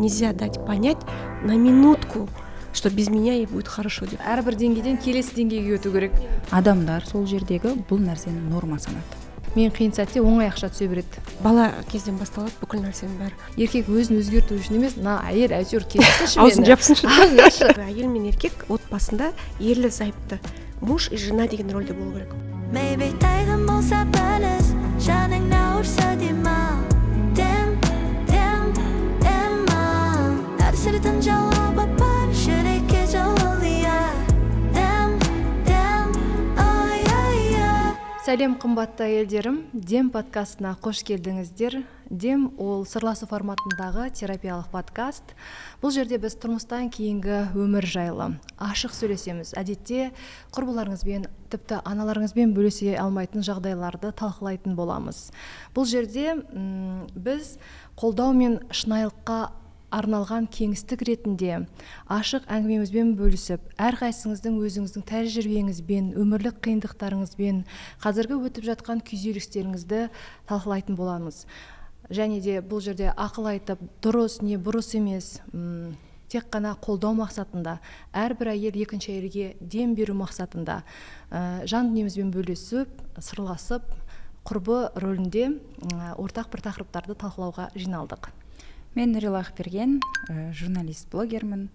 нельзя дать понять на минутку, что без меня ей будет хорошо деп. Әрбір деңгейден келесі деңгейге өту керек. Адамдар сол жердегі бұл нәрсені норма санады. Мен қиын сәтте оңай ақша түсе береді. Бала кезден басталады бүкіл нәрсенің бәрі. Еркек өзін өзгерту үшін емес, әйел әйтеуір келсінші мені. Аузын жапсыншы. Әйел мен еркек отбасында ерлі зайыпты муж и жена деген рөлде болу керек. Maybe тайғын болса біліс, жаның ауырса дема. Дем, әр сыртын жауабы бар, жүрекке жалылия. Сәлем қымбатты әйелдерім, Дем подкастына қош келдіңіздер. Дем ол сырласу форматындағы терапиялық подкаст. Бұл жерде біз тұрмыстан кейінгі өмір жайлы ашық сөйлесеміз. Әдетте құрбыларыңызбен, тіпті аналарыңызбен бөлісе алмайтын жағдайларды талқылайтын боламыз. Бұл жерде біз қолдау мен шынайылыққа арналған кеңістік ретінде ашық әңгімемізбен бөлісіп, әрқайсыңыздың өзіңіздің тәжірибеңізбен, өмірлік қиындықтарыңызбен, қазіргі өтіп жатқан күйзелістеріңізді талқылайтын боламыз. Және де бұл жерде ақыл айтып, дұрыс не бұрыс емес, тек қана қолдау мақсатында, әрбір әйел екінші әйелге дем беру мақсатында жан дүниемізбен бөлісіп, сырласып, құрбы рөлінде ортақ бір тақырыптарды талқылауға жиналдық. Мен Нұрила Ақберген, журналист-блогермін.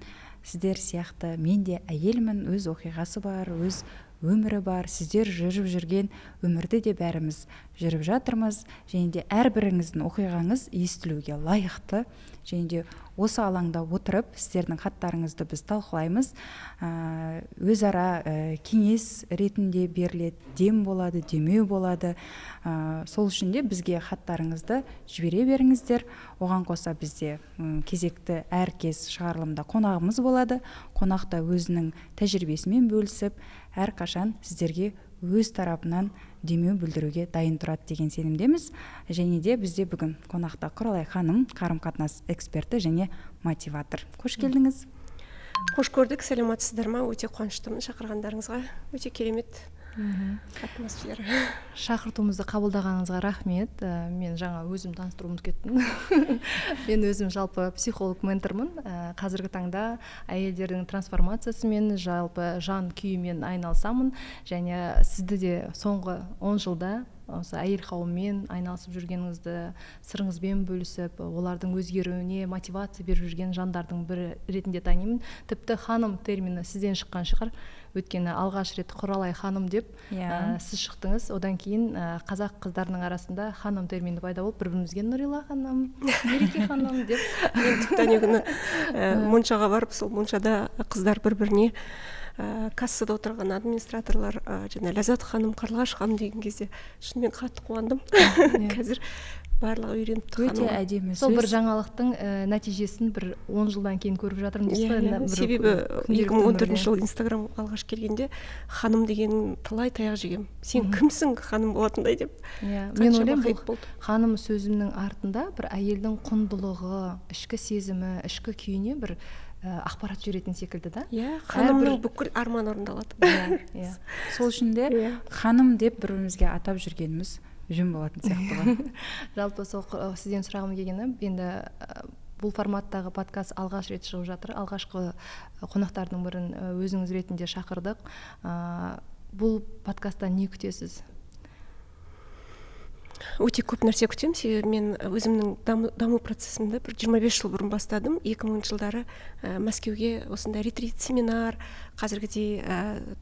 Сіздер сияқты мен де әйелмін, өз оқиғасы бар, өз өмірі бар. Сіздер жүріп жүрген өмірді де бәріміз жүріп жатырмыз. Және де әрбіріңіздің оқиғаңыз естілуге лайықты. Және де осы алаңда отырып, сіздердің хаттарыңызды біз талқылаймыз. Өзара кеңес ретінде беріледі, дем болады, демеу болады. Сол үшін де бізге хаттарыңызды жібере беріңіздер. Оған қоса бізде кезекті әркез шығарылымда қонағымыз болады. Қонақта өзінің тәжірибесімен бөлісіп, әрқашан сіздерге өз тарапынан демеу білдіруге дайын тұрады деген сенімдеміз. Және де бізде бүгін қонақта Құралай ханым, қарым-қатынас эксперті және мотиватор. Қош келдіңіз. Қош көрдік, сәлеметсіздер ма? Өте қуаныштымын шақырғандарыңызға. Өте керемет атмосфера. Шақыртуымызды қабылдағаныңызға рахмет. Мен жаңа өзім таныстыруым кеттім. Мен өзім жалпы психолог-ментормын. Қазіргі таңда әйелдердің трансформациясымен, жалпы жан күйімен айналысамын. Және сізді де соңғы 10 жылда осы әйел қауыммен айналысып жүргеніңізді, сырыңызбен бөлісіп, олардың өзгеруіне мотивация беріп жүрген жандардың бірі ретінде танимын. Тіпті ханым термині сізден шыққан шығар. Өйткені алғаш рет Құралай ханым деп сіз шықтыңыз. Одан кейін қазақ қыздарының арасында ханым термині пайда болып, бір-бірімізге Нұрила ханым, Мереке ханым деп. Мен тіпті күні моншаға барып, сол моншада қыздар бір-біріне кассада отырған администраторлар және Ләззат ханым, Қарлығаш ханым деген кезде шынымен қатты қуандым. Қазір барлығы үйреніп тұрған. Өте әдемі сөз. Сол бір жаңалықтың нәтижесін бір 10 жылдан кейін көріп жатырмын дейсіз ғой. Себебі 2014 жыл Инстаграм алғаш келгенде ханым деген талай таяқ жегем. Сен кімсің ханым болатындай деп. Мен ойлаймын, ханым сөзімнің артында бір әйелдің құндылығы, ішкі сезімі, ішкі күйіне бір ақпарат жіберетін секілді да. Ханымның бүкіл арман орындалады. Сол үшін де ханым деп бірімізге атап жүргеніміз жөн болатын сияқты ғой. Жалпы сол сізден сұрағым келгені, енді бұл форматтағы подкаст алғаш рет шығып жатыр. Алғашқы қонақтардың бірін өзіңіз ретінде шақырдық. Бұл подкасттан не күтесіз? Өте көп нәрсе күтемін, себебі мен өзімнің даму процесімді бір 25 жыл бұрын бастадым. 2000 жылдары Мәскеуге осындай ретрит, семинар, қазіргідей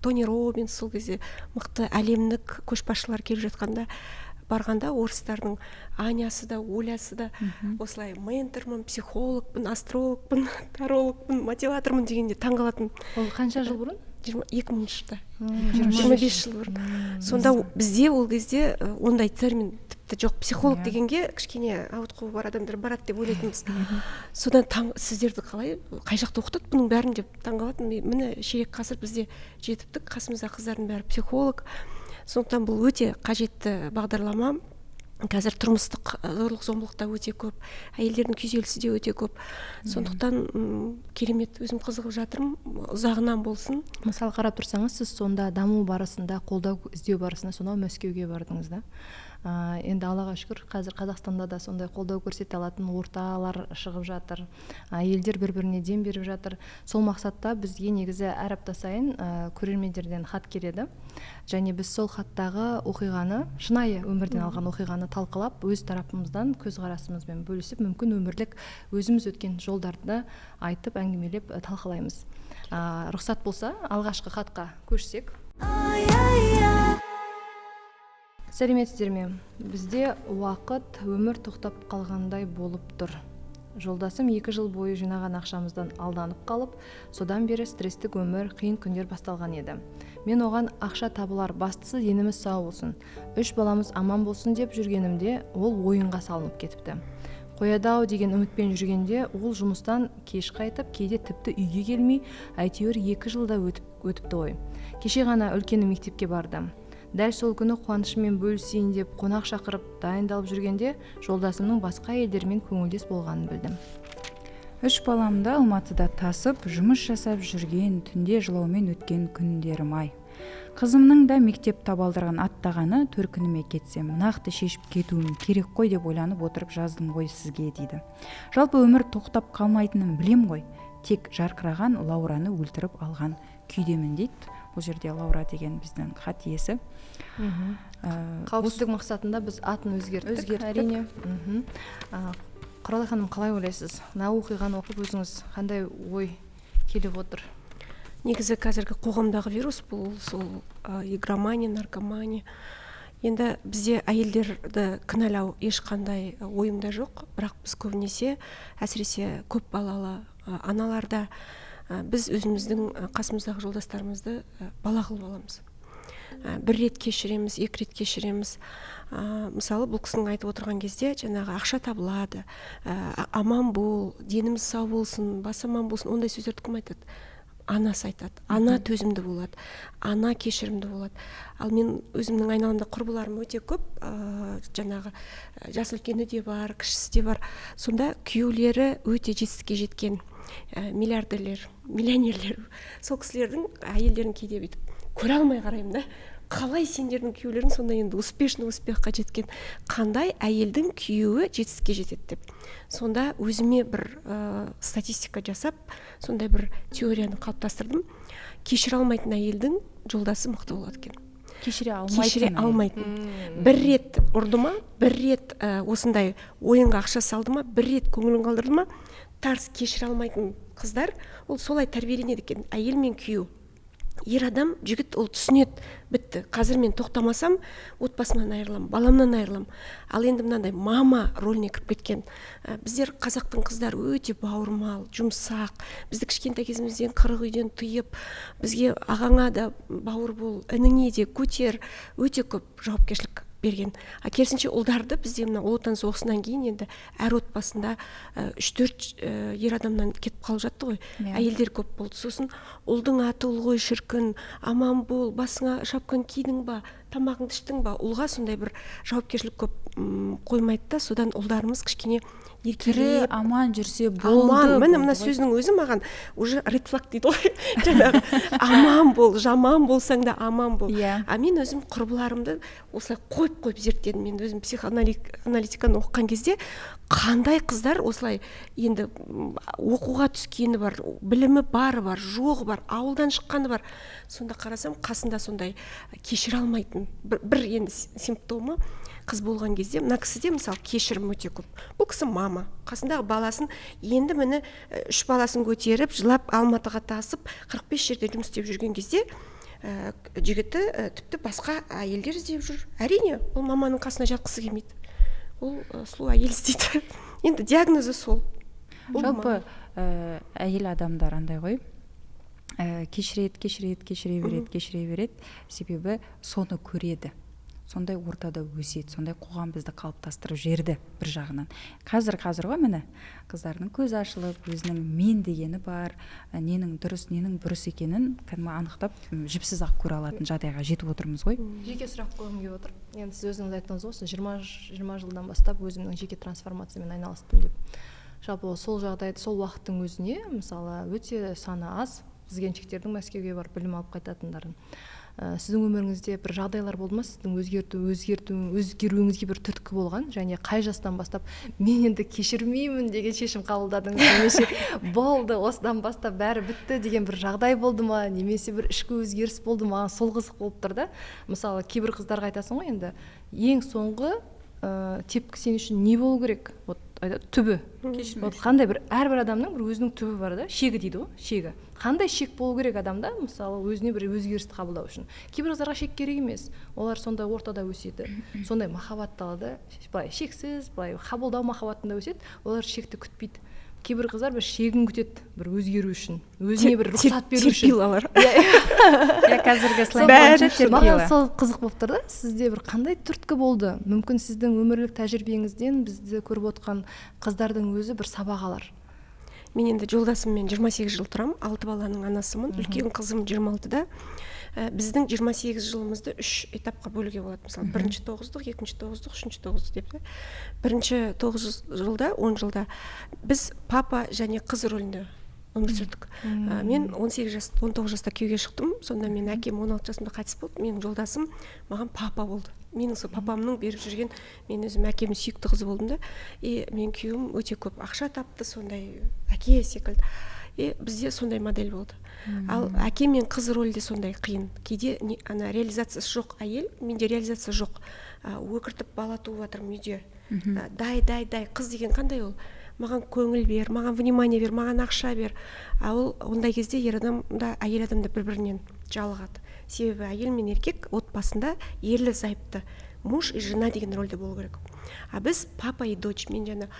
Тони Роббинс, сол кезде мықты әлемдік көшбасшылар келіп жатқанда барғанда орыстардың Анясы да, Олясы да осылай ментормын, психологпын, астрологпын, тарологпын, мотиватормын дегенде таңғалатын. Ол қанша жыл бұрын? 2000 жылда. 25 жыл бұрын. Сонда бізде ол кезде ондай термин тіпті жоқ. Психолог дегенге кішкене ауытқуы бар адамдар барады деп ойлайтынбыз. Содан сіздерді қай жақта оқытады бұның бәрін деп таңғалатын. Міне ширек ғасыр бізде жетіптік, қасымызда қыздардың бәрі психолог. Сондықтан бұл өте қажетті бағдарлама. қазір тұрмыстық зорлық зомбылық та өте көп, әйелдердің күйзелісі де өте көп. Сондықтан керемет, өзім қызығып жатырмын, ұзағынан болсын. Мысалы қарап тұрсаңыз, сіз сонда даму барысында, қолдау іздеу барысында сонау Мәскеуге бардыңыз да. Енді Аллаға шүкір, қазір Қазақстанда да сондай қолдау көрсете алатын орталар шығып жатыр. Елдер бір-біріне дем беріп жатыр. Сол мақсатта бізге негізі әр апта сайын көрермендерден хат келеді. Және біз сол хаттағы оқиғаны, шынайы өмірден алған оқиғаны талқылап, өз тарапымыздан көзқарасымызбен бөлісіп, мүмкін өмірлік өзіміз өткен жолдарды айтып, әңгімелеп талқылаймыз. Рұқсат болса, алғашқы хатқа көшсек. Сәлеметсіздер ме? Бізде уақыт өмір тоқтап қалғандай болып тұр. Жолдасым 2 жыл бойы жинаған ақшамыздан алданып қалып, содан бері стресстік өмір, қиын күндер басталған еді. Мен оған ақша табылар, бастысы деніміз сау болсын, 3 баламыз аман болсын деп жүргенімде, ол ойынға салынып кетіпті. Қояды-ау деген үмітпен жүргенде, ол жұмыстан кеш қайтып, кейде тіпті үйге келмей, әйтеуір 2 жылда өтіпті ғой. Кеше ғана үлкені мектепке барды. Дәл сол күні қуанышымен бөлісейін деп қонақ шақырып дайындалып жүргенде жолдасымның басқа елдермен көңілдес болғанын білдім. 3 баламды Алматыда тасып, жұмыс жасап жүрген, түнде жылаумен өткен күндерім ай. Қызымның да мектеп табалдырған аттағаны 4 күніме кетсем, нақты шешіп кетуім керек қой деп ойланып отырып жаздым ғой сізге дейді. Жалпы өмір тоқтап қалмайтынын білем ғой, тек жарқыраған Лаураны өлтіріп алған күйдемін дейді. Бұл жерде Лаура деген біздің хат иесі. Қауіпсіздік мақсатында біз атын өзгерттік. Әрине. Құралай ханым, қалай ойлайсыз? Мына оқиғаны оқып өзіңіз қандай ой келіп отыр? Негізі қазіргі қоғамдағы вирус бұл сол игромания, наркомания. Енді бізде әйелдерді кінәлау ешқандай ойымда жоқ, бірақ біз көбінесе, әсіресе көп балалы аналарда біз өзіміздің қасымыздағы жолдастарымызды бала қылып аламыз. 1 рет кешіреміз, 2 рет кешіреміз. Мысалы, бұл кісінің айтып отырған кезде жаңағы ақша табылады, аман бол, деніміз сау болсын, бас аман болсын, ондай сөздерді кім айтады? Анасы айтады. Ана төзімді болады, ана кешірімді болады. Ал мен өзімнің айналамда құрбыларым өте көп, жаңағы жас үлкені де бар, кішісі де бар. Сонда күйеулері өте жетістікке жеткен миллиардерлер, миллионерлер. Сол кісілердің әйелдерін кейде бүйтіп көре алмай қараймын да. Қалай сендердің күйеулерің сонда енді успехқа жеткен? Қандай әйелдің күйеуі жетістікке жетеді деп. Сонда өзіме бір статистика жасап, сондай бір теорияны қалыптастырдым. Кешіре алмайтын әйелдің жолдасы мықты болады екен. Кешіре алмайтын. 1 рет ұрды ма, 1 рет осындай ойынға ақша салды ма, 1 рет көңілін қалдырды ма, тарс кешіре алмайтын қыздар, ол солай тәрбиеленеді екен, әйел мен күйеу. Ер адам, жігіт ол түсінеді, бітті. Қазір мен тоқтамасам, отбасымнан айырылам, баламнан айырылам. Ал енді мынандай мама рөліне кіріп кеткен. Біздер қазақтың қыздар өте бауырмал, жұмсақ. Бізді кішкентай кезімізден қырық үйден тыйып, бізге ағаңа да бауыр бол, ініңе де көтер, өте көп жауапкершілік берген. Керісінше ұлдарды бізде мына Ұлы Отан соғысынан кейін енді әр отбасында 3-4 ер адамнан кетіп қалып жатты ғой. Әйелдер көп болды. Сосын ұлдың аты ұл ғой шіркін, аман бол, басыңа шапқан кидің ба, тамағыңды іштің ба? Ұлға сондай бір жауапкершілік көп қоймайды да, содан ұлдарымыз кішкене тірі аман жүрсе болды. Мына сөзінің өзі маған уже red flag дейді ғой. Жаңағы аман бол, жаман болсаң да аман бол. А мен өзім құрбыларымды осылай қойып зерттедім. Мен өзім психоаналитиканы оқыған кезде қандай қыздар осылай енді оқуға түскені бар, білімі бары бар, жоғы бар, ауылдан шыққаны бар. Сонда қарасам, қасында сондай кешіре алмайтын бір енді симптомы қыз болған кезде, мына кісіде мысалы кешірім өте көп. Бұл кісі мама, қасындағы баласын, енді мені 3 баласын көтеріп, жылап Алматыға тасып, 45 жерде жұмыс істеп жүрген кезде, жігіті тіпті басқа әйелдер іздеп жүр. Әрине, ол маманың қасына жатқысы келмейді. Ол сұлу әйел іздейді. Енді диагнозы сол. Жалпы әйел адамдар андай ғой, кешіре береді, себебі соны көреді. сондай ортада өседі, сондай қоғам бізді қалыптастырып жерді бір жағынан. Қазір ғой міне қыздардың көзі ашылып, өзінің мен дегені бар, ненің дұрыс, ненің бұрыс екенін кәдімгі анықтап жіпсіз ақ көре алатын жағдайға жетіп отырмыз ғой. Жеке сұрақ қойғым келіп отыр. Енді сіз өзіңіз айттыңыз ғой, 20 жылдан бастап өзімнің жеке трансформациямен айналыстым деп. Жалпы сол жағдайды, сол уақыттың өзіне, мысалы, өте саны аз қыз келіншектердің Мәскеуге барып білім алып қайтатындарын. Сіздің өміріңізде бір жағдайлар болды ма, сіздің өзгеруіңізге бір түрткі болған, және қай жастан бастап мен енді кешірмеймін деген шешім қабылдадыңыз, немесе болды, осыдан бастап бәрі бітті деген бір жағдай болды ма, немесе бір ішкі өзгеріс болды ма? Сол қызық болып тұр да. Мысалы, кейбір қыздарға айтасың ғой, енді ең соңғы тепкі сен үшін не болу керек? Вот түбі. Қандай бір әрбір адамның бір өзінің түбі бар да, шегі дейді ғой, шегі. Қандай шек болу керек адамда, мысалы, өзіне бір өзгерісті қабылдау үшін? Кейбір қыздарға шек керек емес. Олар сондай ортада өседі. Сондай махаббатталады, былай шексіз, былай қабылдау махаббатында өседі. Олар шекті күтпейді. Кейбір қыздар бір шегін күтеді, бір өзгеру үшін, өзіне бір рұқсат беру үшін. Терпилалар. Қазіргі сленг бойынша терпила. Маған сол қызық болып тұр да. Сізде бір қандай түрткі болды? Мүмкін сіздің өмірлік тәжірибеңізден бізді көріп отқан қыздардың өзі бір сабақ алар. Мен енді жолдасыммен 28 жыл тұрам, 6 баланың анасымын. Үлкен қызым 26-да. Біздің 28 жылымызды 3 этапқа бөлуге болады. Мысалы, бірінші 9-дық, екінші 9-дық, үшінші 9-дық деп. Бірінші 9 жылда, 10 жылда біз папа және қыз рөлінде өмір сүрдік. Мен 19 жаста күйеуге шықтым. Сонда мен әкем 16 жасымда қайтыс болды. Менің жолдасым маған папа болды. Менің сол папамның беріп жүрген, мен өзім әкемнің сүйікті қызы болдым да. Мен күйеуім өте көп ақша тапты, сондай әке секілді. Бізде сондай модель болды. Ал әке мен қыз рөлі де сондай қиын. Кейде ана реализациясы жоқ әйел, менде реализация жоқ. Өкіртіп бала туып жатырмын үйде. Дай, қыз деген қандай ол? Маған көңіл бер, маған внимание бер, маған ақша бер. Ол ондай кезде ер адам да әйел адам да бір-бірінен жалығады. Себебі әйел мен еркек отбасында ерлі зайыпты, муж и жена деген рөлде болу керек. А біз папа и дочь, мен жаңа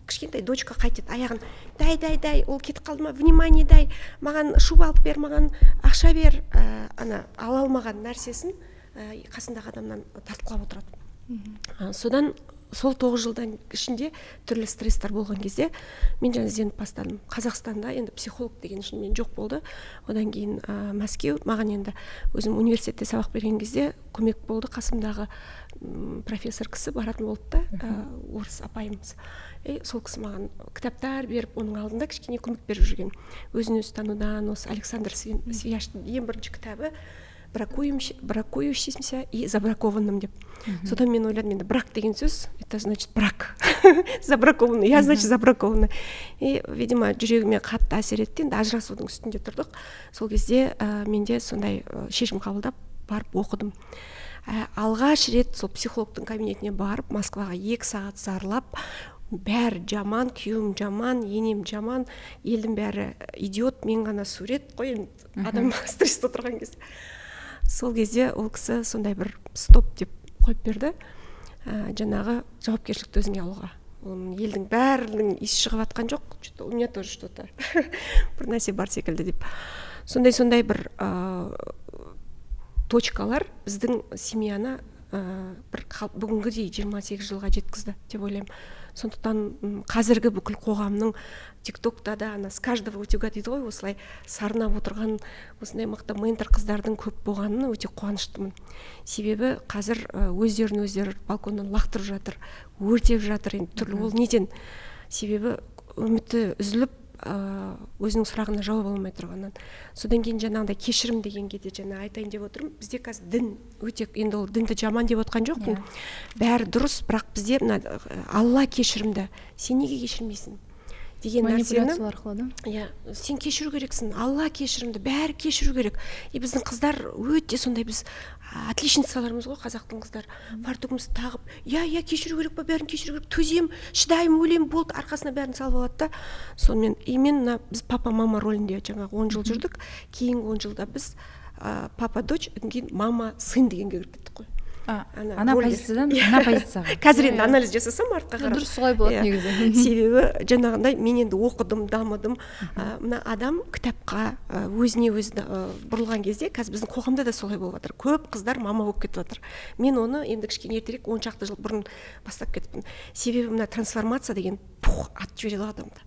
кішкентай дочка қайтеді, аяғын дай, ол кетіп қалды ма, внимание дай, маған шуба алып бер, маған ақша бер, ана ала алмаған нәрсесін қасындағы адамнан тартқылап отырады. Содан сол 9 жылдан ішінде түрлі стресстер болған кезде мен жаңа ізденіп бастадым. Қазақстанда енді психолог деген шынымен жоқ болды. Одан кейін Мәскеу, маған енді өзім университетте сабақ берген кезде көмек болды. Қасымдағы профессор кісі баратын болды да, орыс апайымыз. Сол кісі маған кітаптар беріп, оның алдында кішкене көмек беріп жүрген. Өзін өзі танудан, осы Александр Свияштың ең бірінші кітабы бракующимся и забракованным деп. Содан мен ойладым, енді брак деген сөз, это значит брак. Забракованный, я значит забракованный. Видимо, жүрегіме қатты әсер етті, енді ажырасудың үстінде тұрдық. Сол кезде менде сондай шешім қабылдап барып оқыдым. Алғаш рет сол психологтың кабинетіне барып, Москваға 2 сағат зарлап, бәрі жаман, күйеуім жаман, енем жаман, елдің бәрі идиот, мен ғана сурет қой, адам стресс отырған кезде. Сол кезде ол кісі сондай бір стоп деп қойып берді, жаңағы жауапкершілікті өзіңе алуға. Елдің бәрінің иісі шығып атқан жоқ, у меня тоже что-то бір нәрсе бар секілді деп. Сондай бір точкалар біздің семьяны бір бүгінгідей 28 жылға жеткізді деп ойлаймын. Сондықтан қазіргі бүкіл қоғамның тиктокта да с каждого утюга дейді ғой, осылай сарнап отырған осындай мықты ментор қыздардың көп болғанына өте қуаныштымын. Себебі қазір өздері балконнан лақтырып жатыр, өртеп жатыр, енді түрлі. Ол неден? Себебі үміті үзіліп, өзінің сұрағына жауап алмай тұрғаннан. Содан кейін жаңағыдай кешірім дегенге де жаңа айтайын деп отырмын. Бізде қазір дін өте, енді ол дінді жаман деп отқан жоқпын. Бәрі дұрыс, бірақ бізде Алла кешірімді. Сен неге кешірмейсің? деген нәрсені сен кешіру керексің, Алла кешірімді, бәрі кешіру керек. Біздің қыздар өте сондай, біз отличницаларымыз ғой, қазақтың қыздар. Фартугымызды тағып, я кешіру керек па, бәрін кешіру керек, төзем, шыдайым, өлем, болды, арқасына бәрін салып алады да. Сонымен именно біз папа мама рөлінде жаңағы 10 жыл жүрдік. Кейінгі 10 жылда біз папа дочь, кейін мама сын дегенге кіріп кеттік қой. ана позициядан ана позицияға. Қазір енді анализ жасасам артқа қарап. Дұрыс солай болады негізі. Себебі жаңағындай мен енді оқыдым, дамыдым. Мына адам кітапқа өзіне өзі бұрылған кезде қазір біздің қоғамда да солай болып жатыр. Көп қыздар мама болып кетіп жатыр. Мен оны енді кішкене ертерек 10 шақты жыл бұрын бастап кетіппін. Себебі мына трансформация деген атып жібереді адамды.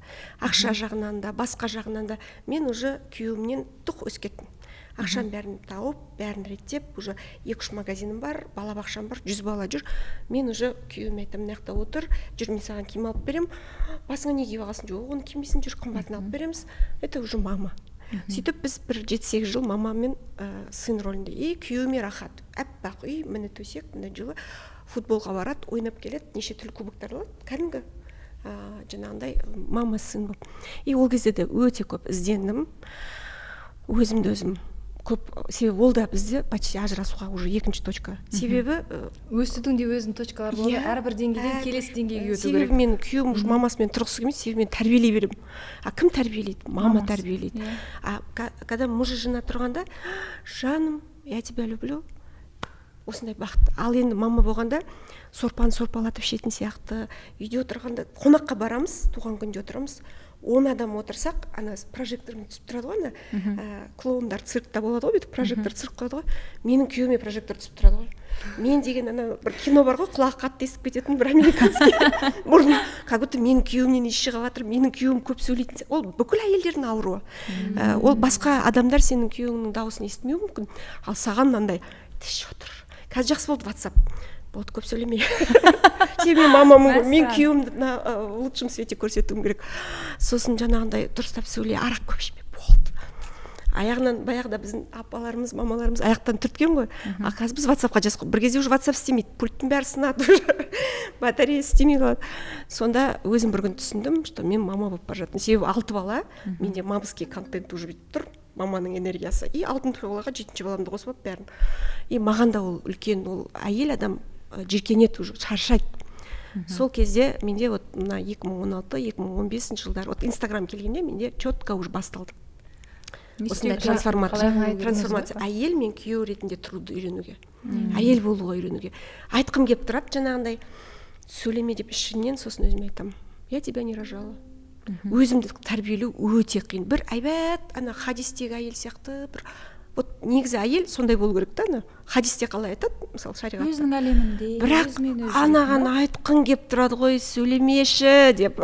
Ақша жағынан да, басқа жағынан да мен уже күйеуімнен өсіп кеттім. Ақшам бәрін тауып, бәрін реттеп, уже 2-3 магазинім бар, балабақшам бар, 100 бала жүр. Мен уже күйеуіме айтамын, мына жақта отыр, жүр, мен саған киім алып берем. Басыңа не киіп аласың? Жоқ, оны кимейсің, жүр, қымбатын алып береміз. Это уже мама. Сөйтіп біз бір 7-8 жыл мама мен сын рөлінде. И күйеуіме рахат. Аппақ үй, міне төсек, міне жылы футболға барады, ойнап келеді, неше түрлі кубоктар алады. Кәдімгі жаңағындай мама сын болып. И ол кезде де өте көп іздендім. Өзімді өзім көп, себебі ол да бізде почти ажырасуға уже екінші точка. Себебі өсудің де өзінің точкалары болады. Әрбір деңгейден келесі деңгейге өту керек. Себебі мен күйеуім мамасымен тұрғысы келмейді, себебі мен тәрбиелей беремін. Кім тәрбиелейді? Мама тәрбиелейді. Когда муж и жена тұрғанда, жаным, я тебя люблю, осындай бақыт. Ал енді мама болғанда сорпаны сорпалатып ішетін сияқты, үйде отырғанда қонаққа барамыз, туған күнде отырамыз. 10 адам отырсақ, ана прожектормен түсіп тұрады ғой, клоундар циркта болады ғой, бүйтіп прожектор цирк қойды ғой. Менің күйеуіме прожектор түсіп тұрады ғой. Мен деген ана бір кино бар ғой, құлағы қатты естіп кететін бір американский. Бұрын как будто менің күйеуімнен иіс шығып жатыр, менің күйеуім көп сөйлейтін. Ол бүкіл әйелдердің ауруы. Ол басқа адамдар сенің күйеуіңнің дауысын естімеуі мүмкін, ал саған мынандай тише отыр. Қазір жақсы болды WhatsApp. Вот көп сөйлемей. Себебі мамамын, мен күйеуімді в лучшем свете көрсетуім керек. Сосын жаңағындай дұрыстап сөйлей, арақ көп ішпей болды. Аяғынан баяғыда біздің апаларымыз, мамаларымыз аяқтан түрткен ғой. Қазір біз WhatsAppқа жазып, бір кезде уже WhatsApp істемейді, пульттің бәрі сынады, уже батарея істемей қалады. Сонда өзім бір күн түсіндім, что мен мама болып бара жатырмын. Себебі 6 бала, менде мамский контент уже бүйтіп тұр. Маманың энергиясы. И алтын балаға 7-ші баламды қосып алып бәрін. И маған да ол үлкен, ол әйел адам жиркенеді уже, шаршайды. Сол кезде менде вот мына 2016-2015 жылдар вот Инстаграм келгенде менде четко уже басталды. Осындай трансформация. Әйел мен күйеу ретінде тұруды үйренуге. Әйел болуға үйренуге. Айтқым келіп тұрады жаңағындай сөйлеме деп ішінен, сосын өзіме айтамын. Я тебя не рожала. Өзімді тәрбиелеу өте қиын. Бір әйбәт ана хадистегі әйел сияқты бір вот негізі әйел сондай болу керек та, хадисте қалай айтады, мысалы шариғатта. Өзінің әлемінде. Бірақ анаған айтқың келіп тұрады ғой, сөйлемеші деп.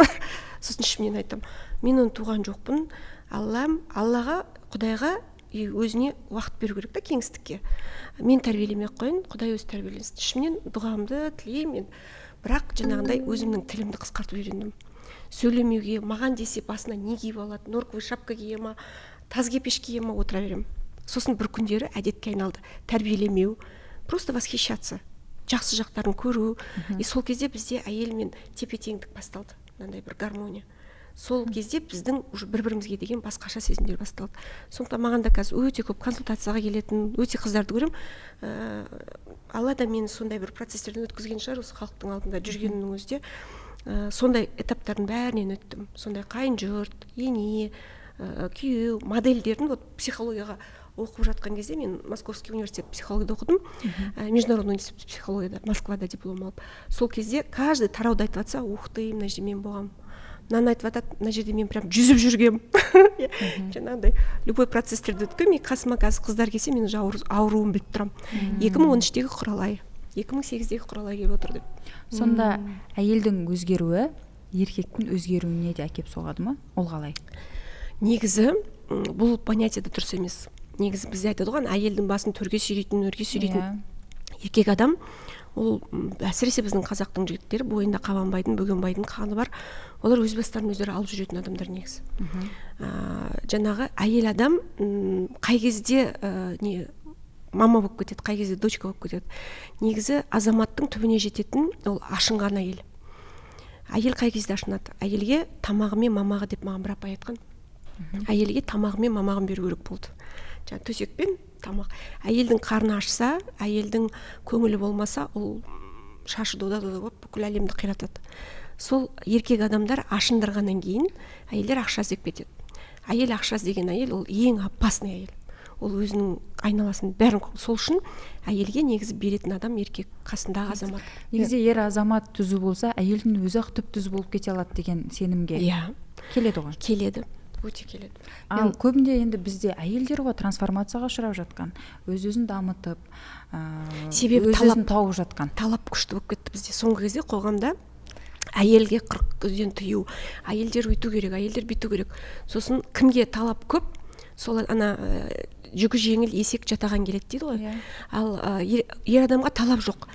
Сосын ішімнен айтамын. Мен оны туған жоқпын. Аллаға, Құдайға өзіне уақыт беру керек та, кеңістікке. Мен тәрбиелемей қойын, Құдай өзі тәрбиеленсін. Ішімнен дұғамды тілеймін. Бірақ жаңағындай өзімнің тілімді қысқартып үйрендім. Сөйлемеуге, маған десе басына не киіп алады, норковый шапка кие ма, таз кепеш кие ма, отыра беремін. Сосын бір күндері әдетке айналды. Тәрбиелемеу, просто восхищаться, жақсы жақтарын көру. И сол кезде бізде әйелмен тепе-теңдік басталды, мынандай бір гармония. Сол кезде біздің уже бір-бірімізге деген басқаша сезімдер басталды. Сондықтан маған да қазір өте көп консультацияға келетін, өте қыздарды көрем. Алла да мені сондай бір процестерден өткізген шығар, осы халықтың алдында жүргеннің өзінде. Сондай этаптардың бәрінен өттім. Сондай қайын жұрт, ене, күйеу, модельдердің вот психологияға оқып жатқан кезде мен Московский университет психологияда оқыдым. Международный университет психологияда, Москвада диплом алып. Сол кезде каждый тарауды айтып жатса, ух ты, мына жерде мен болғам. Мынаны айтып жатады, мына жерде мен прям жүзіп жүргем. Жаңағыдай любой процесстерді өткем, мен қасыма қазір қыздар келсе, мен ауруын біліп тұрам. 2013-тегі Құралай, 2008-дегі Құралай келіп отыр деп. Сонда әйелдің өзгеруі еркектің өзгеруіне де әкеп соғады ма? Ол қалай? Негізі бұл понятие да дұрыс емес. Негізі бізде айтады ғой, әйелдің басын төрге сүйрейтін, өрге сүйрейтін еркек адам, ол әсіресе біздің қазақтың жігіттері бойында қабанбайдың, бөгенбайдың қаны бар. Олар өз бастарын өздері алып жүретін адамдар негізі. Жаңағы әйел адам қай кезде мама болып кетеді, қай кезде дочка болып кетеді. Негізі азаматтың түбіне жететін ол ашынған әйел. Әйел қай кезде ашынады? Әйелге тамағы мен мамағы деп маған бір апай айтқан. Әйелге тамағы мен мамағын беру керек болды. Жаңа төсек пен тамақ. Әйелдің қарны ашса, әйелдің көңілі болмаса, ол шашы дода-дода болып бүкіл әлемді қиратады. Сол еркек адамдар ашындырғаннан кейін әйелдер ақша іздеп кетеді. Әйел ақша іздеген әйел ол ең опасный әйел. ол өзінің айналасын бәрін сол үшін әйелге негізі беретін адам еркек, қасындағы азамат. Негізі ер азамат түзу болса, әйелдің өзі ақ түп-түзу болып кете алады деген сенімге келеді ғой. Келеді, өте келеді. Ал көбінде енді бізде әйелдер ғой трансформацияға ұшырап жатқан, өз-өзін дамытып, себебі өз-өзін тауып жатқан. Талап күшті болып кетті бізде. Соңғы кезде қоғамда әйелге 40 көзден тыю, әйелдер өйту керек, әйелдер бүйту керек. Сосын кімге талап көп, сол ана жүгі жеңіл есек жатаған келеді дейді ғой. Ал ер адамға талап жоқ.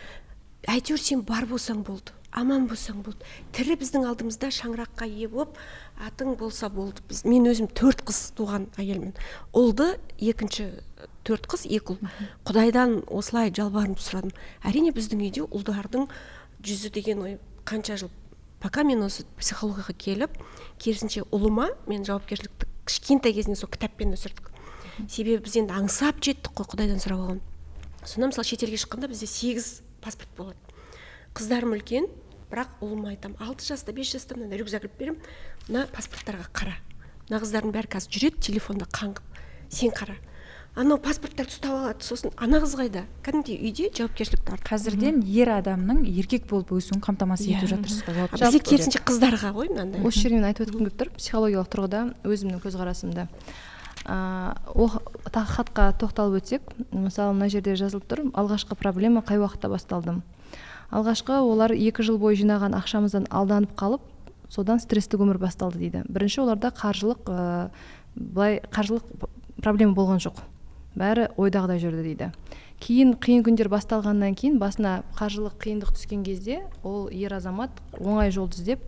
Әйтеуір сен бар болсаң болды, аман болсаң болды. Тірі біздің алдымызда шаңыраққа ие болып, атың болса болды. Мен өзім 4 қыз туған әйелмін. Ұлды екінші 4 қыз, 2 ұл. Құдайдан осылай жалбарынып сұрадым. Әрине біздің үйде ұлдардың жүзі деген ой қанша жыл. Пока мен осы психологияға келіп, керісінше ұлыма мен жауапкершілікті кішкентай кезінен сол кітаппен өсірдік. Себебі біз енді аңсап жеттік қой, Құдайдан сұрап алған. Сонда мысалы шетелге шыққанда бізде 8 паспорт болады. Қыздарым үлкен, бірақ ұлыма айтам, 6 жаста, 5 жаста мына рюкзак іліп берем, мына паспорттарға қара. Мына қыздардың бәрі қазір жүреді телефонда қаңғып. Сен қара. Анау паспорттарды ұстап алады. Сосын ана қыз қайда? Кәдімгідей үйде жауапкершілікті артық. Қазірден ер адамның еркек болып өсуін қамтамасыз етіп жатырсыз ғой. Бізде керісінше қыздарға ғой мынандай. Осы жерден айтып өткім келіп тұр, психологиялық тұрғыда өзімнің көзқарасымда. Тағы хатқа тоқталып өтсек, мысалы мына жерде жазылып тұр, алғашқы проблема қай уақытта басталды? Алғашқы олар 2 жыл бойы жинаған ақшамыздан алданып қалып, содан стресстік өмір басталды дейді. Бірінші оларда қаржылық проблема болған жоқ. Бәрі ойдағыдай жүрді дейді. Кейін қиын күндер басталғаннан кейін басына қаржылық қиындық түскен кезде ол ер азамат оңай жолды іздеп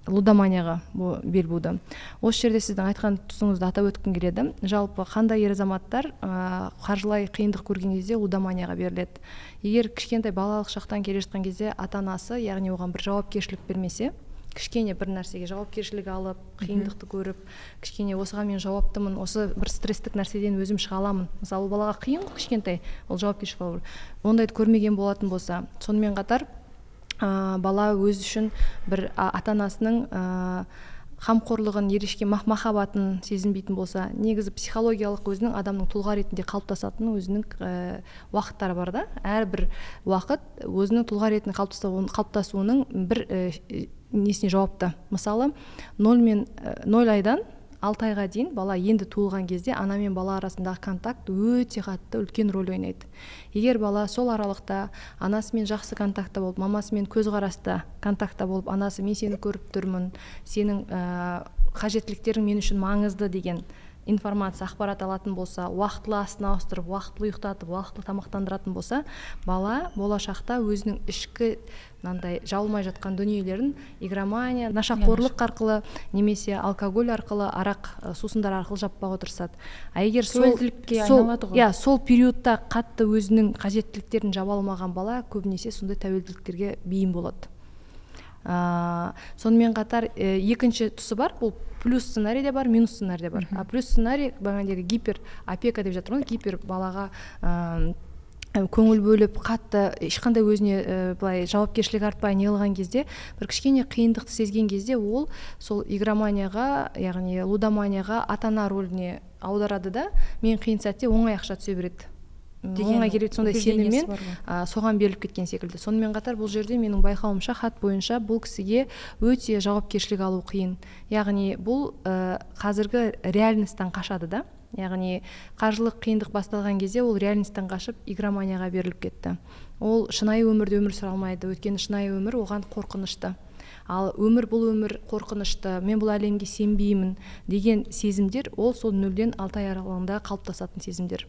лудоманияға бел буды. Осы жерде сіздің айтқан тұсыңызды атап өткім келеді. Жалпы қандай ер азаматтар қаржылай қиындық көрген кезде лудоманияға беріледі? Егер кішкентай балалық шақтан келе жатқан кезде ата-анасы, яғни оған бір жауапкершілік бермесе, кішкене бір нәрсеге жауапкершілік алып, қиындықты көріп, кішкене осыған мен жауаптымын, осы бір стресстік нәрседен өзім шыға аламын. Мысалы, балаға қиын кішкентай, ол жауапкершілік алу. Ондайды көрмеген болатын болса, сонымен қатар бала өз үшін бір ата-анасының қамқорлығын, ерекше махаббатын сезінбейтін болса, негізі психологиялық өзінің адамның тұлға ретінде қалыптасатын өзінің уақыттары бар да. Әрбір уақыт өзінің тұлға ретінде қалыптасуының бір несіне жауапты. Мысалы, 0 айдан 6 айға дейін бала енді туылған кезде ана мен бала арасындағы контакт өте қатты үлкен рөл ойнайды. Егер бала сол аралықта анасымен жақсы контактта болып, мамасымен көзқараста контактта болып, анасы мен сені көріп тұрмын, сенің қажеттіліктерің мен үшін маңызды деген информация, ақпарат алатын болса, уақытлы астына ауыстырып, уақытлы ұйықтатып, уақытлы тамақтандыратын болса, бала болашақта өзінің ішкі мынандай жабылмай жатқан дүниелерін игромания, нашақорлық арқылы немесе алкоголь арқылы, арақ сусындар арқылы жаппауға тырысады. Егер сол периодта қатты өзінің қажеттіліктерін жаба алмаған бала көбінесе сондай тәуелділіктерге бейім болады. Сонымен қатар екінші тұсы бар, бұл плюс сценарий де бар, минус сценарий де бар. Плюс сценарий бағанағы гипер опека деп жатыр ғой, гипер балаға көңіл бөліп, қатты ешқандай өзіне былай жауапкершілік артпай не қылған кезде, бір кішкене қиындықты сезген кезде ол сол игроманияға, яғни лудоманияға ата-ана рөліне аударады да, мен қиын сәтте оңай ақша түсе береді. Оңай келеді, сондай сеніммен соған беріліп кеткен секілді. Сонымен қатар бұл жерде менің байқауымша, хат бойынша бұл кісіге өте жауапкершілік алу қиын. Яғни бұл қазіргі реальностьтан қашады да. Яғни қаржылық қиындық басталған кезде ол реальностьтан қашып игроманияға беріліп кетті. Ол шынайы өмірде өмір сүре алмайды, өйткені шынайы өмір оған қорқынышты. Ал бұл өмір қорқынышты, мен бұл әлемге сенбеймін деген сезімдер, ол сол 0-ден 6 ай аралығында қалыптасатын сезімдер.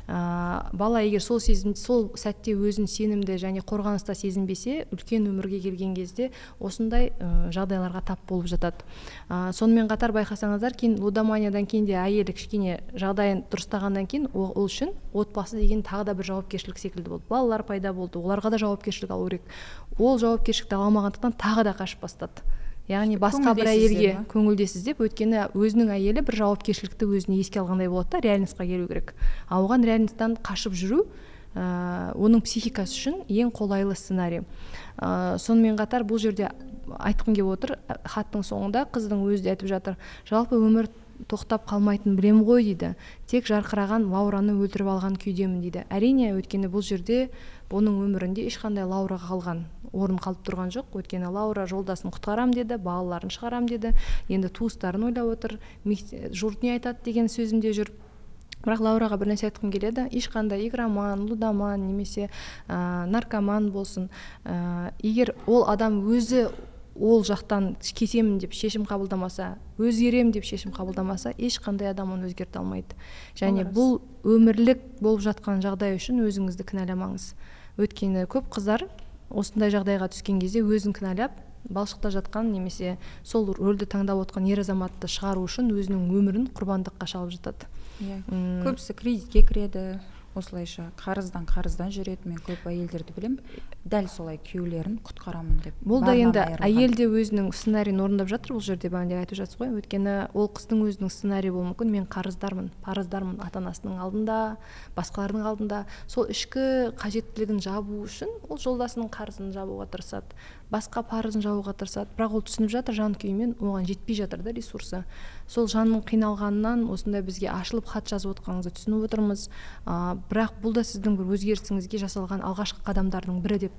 Бала егер сол сәтте өзін сенімді және қорғаныста сезінбесе, үлкен өмірге келген кезде осындай жағдайларға тап болып жатады. Сонымен қатар байқасаңыздар, кейін лудоманиядан кейін де әйелі кішкене жағдайын дұрыстағаннан кейін ол үшін отбасы деген тағы да бір жауапкершілік секілді болды. Балалар пайда болды, оларға да жауапкершілік алу керек. Ол жауапкершілікті ала алмағандықтан тағы да қашып бастады. Яғни басқа бір әйелге көңілдесіз деп, өйткені өзінің әйелі бір жауапкершілікті өзіне еске алғандай болады да, реальностьқа келу керек. Ал оған реальностьтан қашып жүру оның психикасы үшін ең қолайлы сценарий. Сонымен қатар бұл жерде айтқым келіп отыр, хаттың соңында қыздың өзі де айтып жатыр, жалпы өмір тоқтап қалмайтынын білем ғой дейді. Тек жарқыраған Лаураны өлтіріп алған күйдемін дейді. Әрине, өйткені бұл жерде оның өмірінде ешқандай Лаураға қалған орын қалып тұрған жоқ. Өйткені Лаура жолдасын құтқарам деді, балаларын шығарам деді. Енді туыстарын ойлап отыр, жұрт не айтады деген сөзімде жүр. Бірақ Лаураға бір нәрсе айтқым келеді. Ешқандай игроман, лудоман немесе наркоман болсын, егер ол адам өзі ол жақтан кетемін деп шешім қабылдамаса, өзгерем деп шешім қабылдамаса, ешқандай адам оны өзгерте алмайды. Және бұл өмірлік болып жатқан жағдай үшін өзіңізді кінәламаңыз. Өйткені көп қыздар осындай жағдайға түскен кезде өзін кінәлап, балшықта жатқан немесе сол рөлді таңдап отқан ер азаматты шығару үшін өзінің өмірін құрбандыққа шалып жатады. Көбісі кредитке кіреді, осылайша қарыздан жүреді. Мен көп әйелдерді білем, дәл солай күйеулерін құтқарамын деп. Бұл да енді әйел де өзінің сценарийін орындап жатыр, бұл жерде бәрінде айтып жатсыз ғой. Өйткені ол қыздың өзінің сценарийі болуы мүмкін. Мен парыздармын ата-анасының алдында, басқалардың алдында. Сол ішкі қажеттілігін жабу үшін ол жолдасының қарызын жабуға тырысады, басқа парызын жабуға тырысады. Бірақ ол түсініп жатыр, жан күйімен оған жетпей жатыр да ресурсы. Сол жанның қиналғанынан осындай бізге ашылып хат жазып отқаныңызды түсініп отырмыз. Бірақ бұл да сіздің бір өзгерісіңізге жасалған алғашқы қадамдардың бірі деп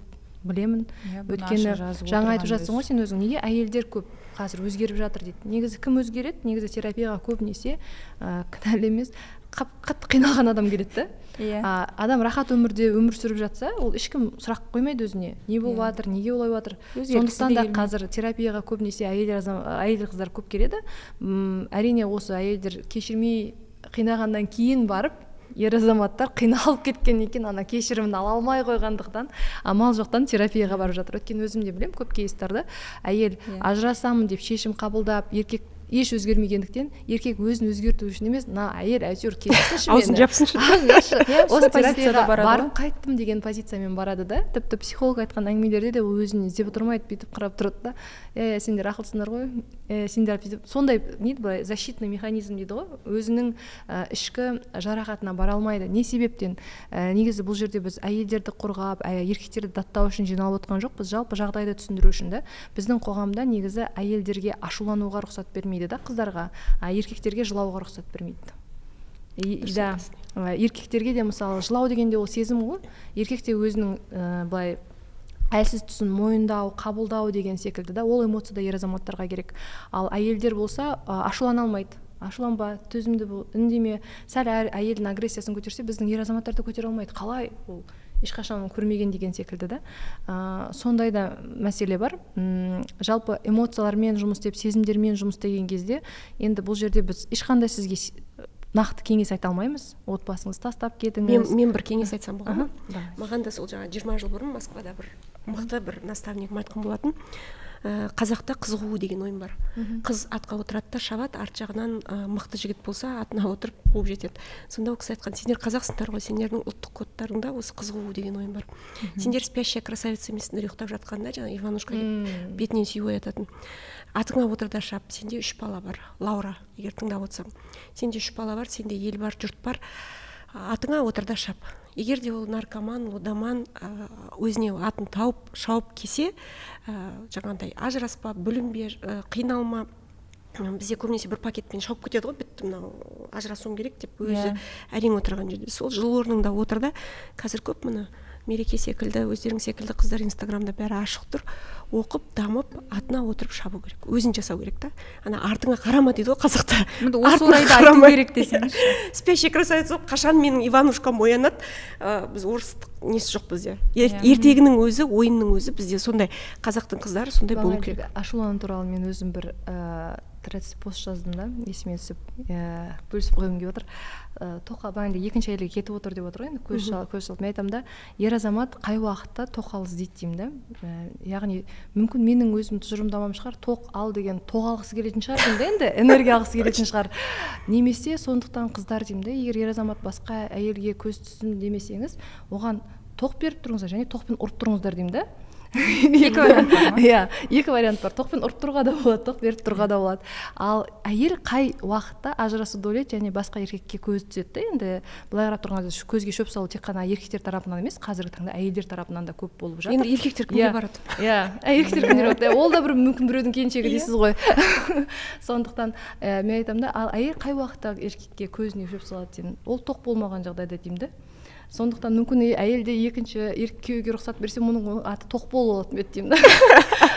білемін. Өйткені жаңа айтып жатсың ғой сен өзің, неге әйелдер көп қазір өзгеріп жатыр дейді. Негізі кім өзгереді? Негізі терапияға көбінесе кінәлі емес, қатты қиналған адам келеді да. Адам рахат өмірде өмір сүріп жатса, ол ешкім сұрақ қоймайды өзіне. Не болып жатыр, неге олай жатыр? Сондықтан да қазір терапияға көбінесе әйел қыздар көп келеді. Әрине осы әйелдер кешірмей қинағаннан кейін барып, ер азаматтар қиналып кеткен екен, ана кешірімін ала алмай қойғандықтан амал жоқтан терапияға барып жатыр. Өйткені өзім де білем, көп кейстарды әйел ажырасамын деп шешім қабылдап, еркек еш өзгермегендіктен еркек өзін өзгерту үшін емес, әйел әйтеуір келсінші мені, аузын жапсыншы, осы терапияға барып қайттым деген позициямен барады да. Тіпті психолог айтқан әңгімелерде де ол өзін іздеп отырмайды, бүйтіп қарап тұрады да. Сендер ақылсыңдар ғой, сендер сондай былай защитный механизм дейді ғой, өзінің ішкі жарақатына бара алмайды. Не себептен? Негізі бұл жерде біз әйелдерді қорғап, еркектерді даттау үшін жиналып отқан жоқ, біз жалпы жағдайды түсіндіру үшін да. Біздің қоғамда негізі әйелдерге ашулануға рұқсат бермейді да, қыздарға, еркектерге жылауға рұқсат бермейді. Еркектерге де мысалы жылау дегенде ол сезім ғой. Еркек те өзінің былай әлсіз тұсын мойындау, қабылдау деген секілді да, ол эмоция да ер азаматтарға керек. Ал әйелдер болса ашулана алмайды. Ашуланба, төзімді бол, үндеме. Сәл әйелдің агрессиясын көтерсе, біздің ер азаматтарды көтере алмайды. Қалай? Ол ешқашан көрмеген деген секілді да. Сондай да мәселе бар. Жалпы эмоциялармен жұмыс істеп, сезімдермен жұмыс істеген кезде, енді бұл жерде біз ешқандай сізге нақты кеңес айта алмаймыз. Отбасыңыз тастап кетіңіз. Мен бір кеңес айтсам болады ма? Маған да сол жаңа 20 жыл бұрын Москвада бір мықты бір наставнигім айтқан болатын. Қазақта қыз қуу деген ойын бар. Қыз атқа отырады да шабады, арт жағынан мықты жігіт болса атына отырып қуып жетеді. Сонда ол кісі айтқан, сендер қазақсыңдар ғой, сендердің ұлттық кодтарыңда осы қыз қуу деген ойын бар. Сендер спящая красавица емессіңдер, ұйықтап жатқанда жаңа Иванушка деп бетінен сүйіп оятатын. Атыңа отыр да шап, сенде 3 бала бар. Лаура, егер тыңдап отырсаң, сенде 3 бала бар, сенде ел бар, жұрт бар. Атыңа отыр да шап. Егер де ол наркоман, лудоман өзіне атын тауып, шауып кесе, жаңағындай ажыраспа, бүлінбе, қиналма. Бізде көбінесе бір пакетпен шауып кетеді ғой, бітті мынау ажырасуым керек деп өзі әрең отырған жерде. Сол жыл орныңда отыр да, қазір көп мұны Мереке секілді, өздерің секілді қыздар Инстаграмда бәрі ашық тұр, оқып, дамып, атына отырып шабу керек. Өзін жасау керек та. Ана артыңа қарама дейді ғой қазақта. Осы орайда айту керек десеңізші. Спящая красавица, қашан менің Иванушкам оянады? Біз орыстық несі жоқ бізде. Ертегінің өзі, ойынның өзі бізде сондай. Қазақтың қыздары сондай болу керек. Ашулану туралы мен өзім бір пост жаздым да, есіме түсіп, бөлісіп қойғым келіп отыр. Бағанағыдай екінші әйелге кетіп отыр деп отыр ғой, енді көз шалып мен айтамын да, ер азамат қай уақытта тоқал іздейді деймін да. Яғни мүмкін менің өзім тұжырымдамам шығар, тоқ ал деген тоқ алғысы келетін шығар деймін да, енді энергия алғысы келетін шығар. Немесе сондықтан қыздар деймін да, егер ер азамат басқа әйелге көз түссін демесеңіз, оған тоқ беріп тұрыңыздар және тоқпен ұрып тұрыңыздар деймін да. Екі вариант бар ма? Иә, екі вариант бар. Тоқпен ұрып тұруға да болады, тоқ беріп тұруға да болады. Ал әйел қай уақытта ажырасуды ойлайды және басқа еркекке көз түседі де. Енді былай қарап тұрған кезде көзге шөп салу тек қана еркектер тарапынан емес, қазіргі таңда әйелдер тарапынан да көп болып жатыр. Енді еркектер кімге барады? Иә, еркектер кімге барады? Ол да бір мүмкін біреудің келіншегі дейсіз ғой. Сондықтан мен айтамын да, ал әйел қай уақытта еркекке көзіне шөп салады деймін. Ол тоқ болмаған жағдайда деймін де. Сондықтан мүмкін әйелде екінші күйеуге рұқсат берсе, мұның аты тоқ болу болатын еді деймін да.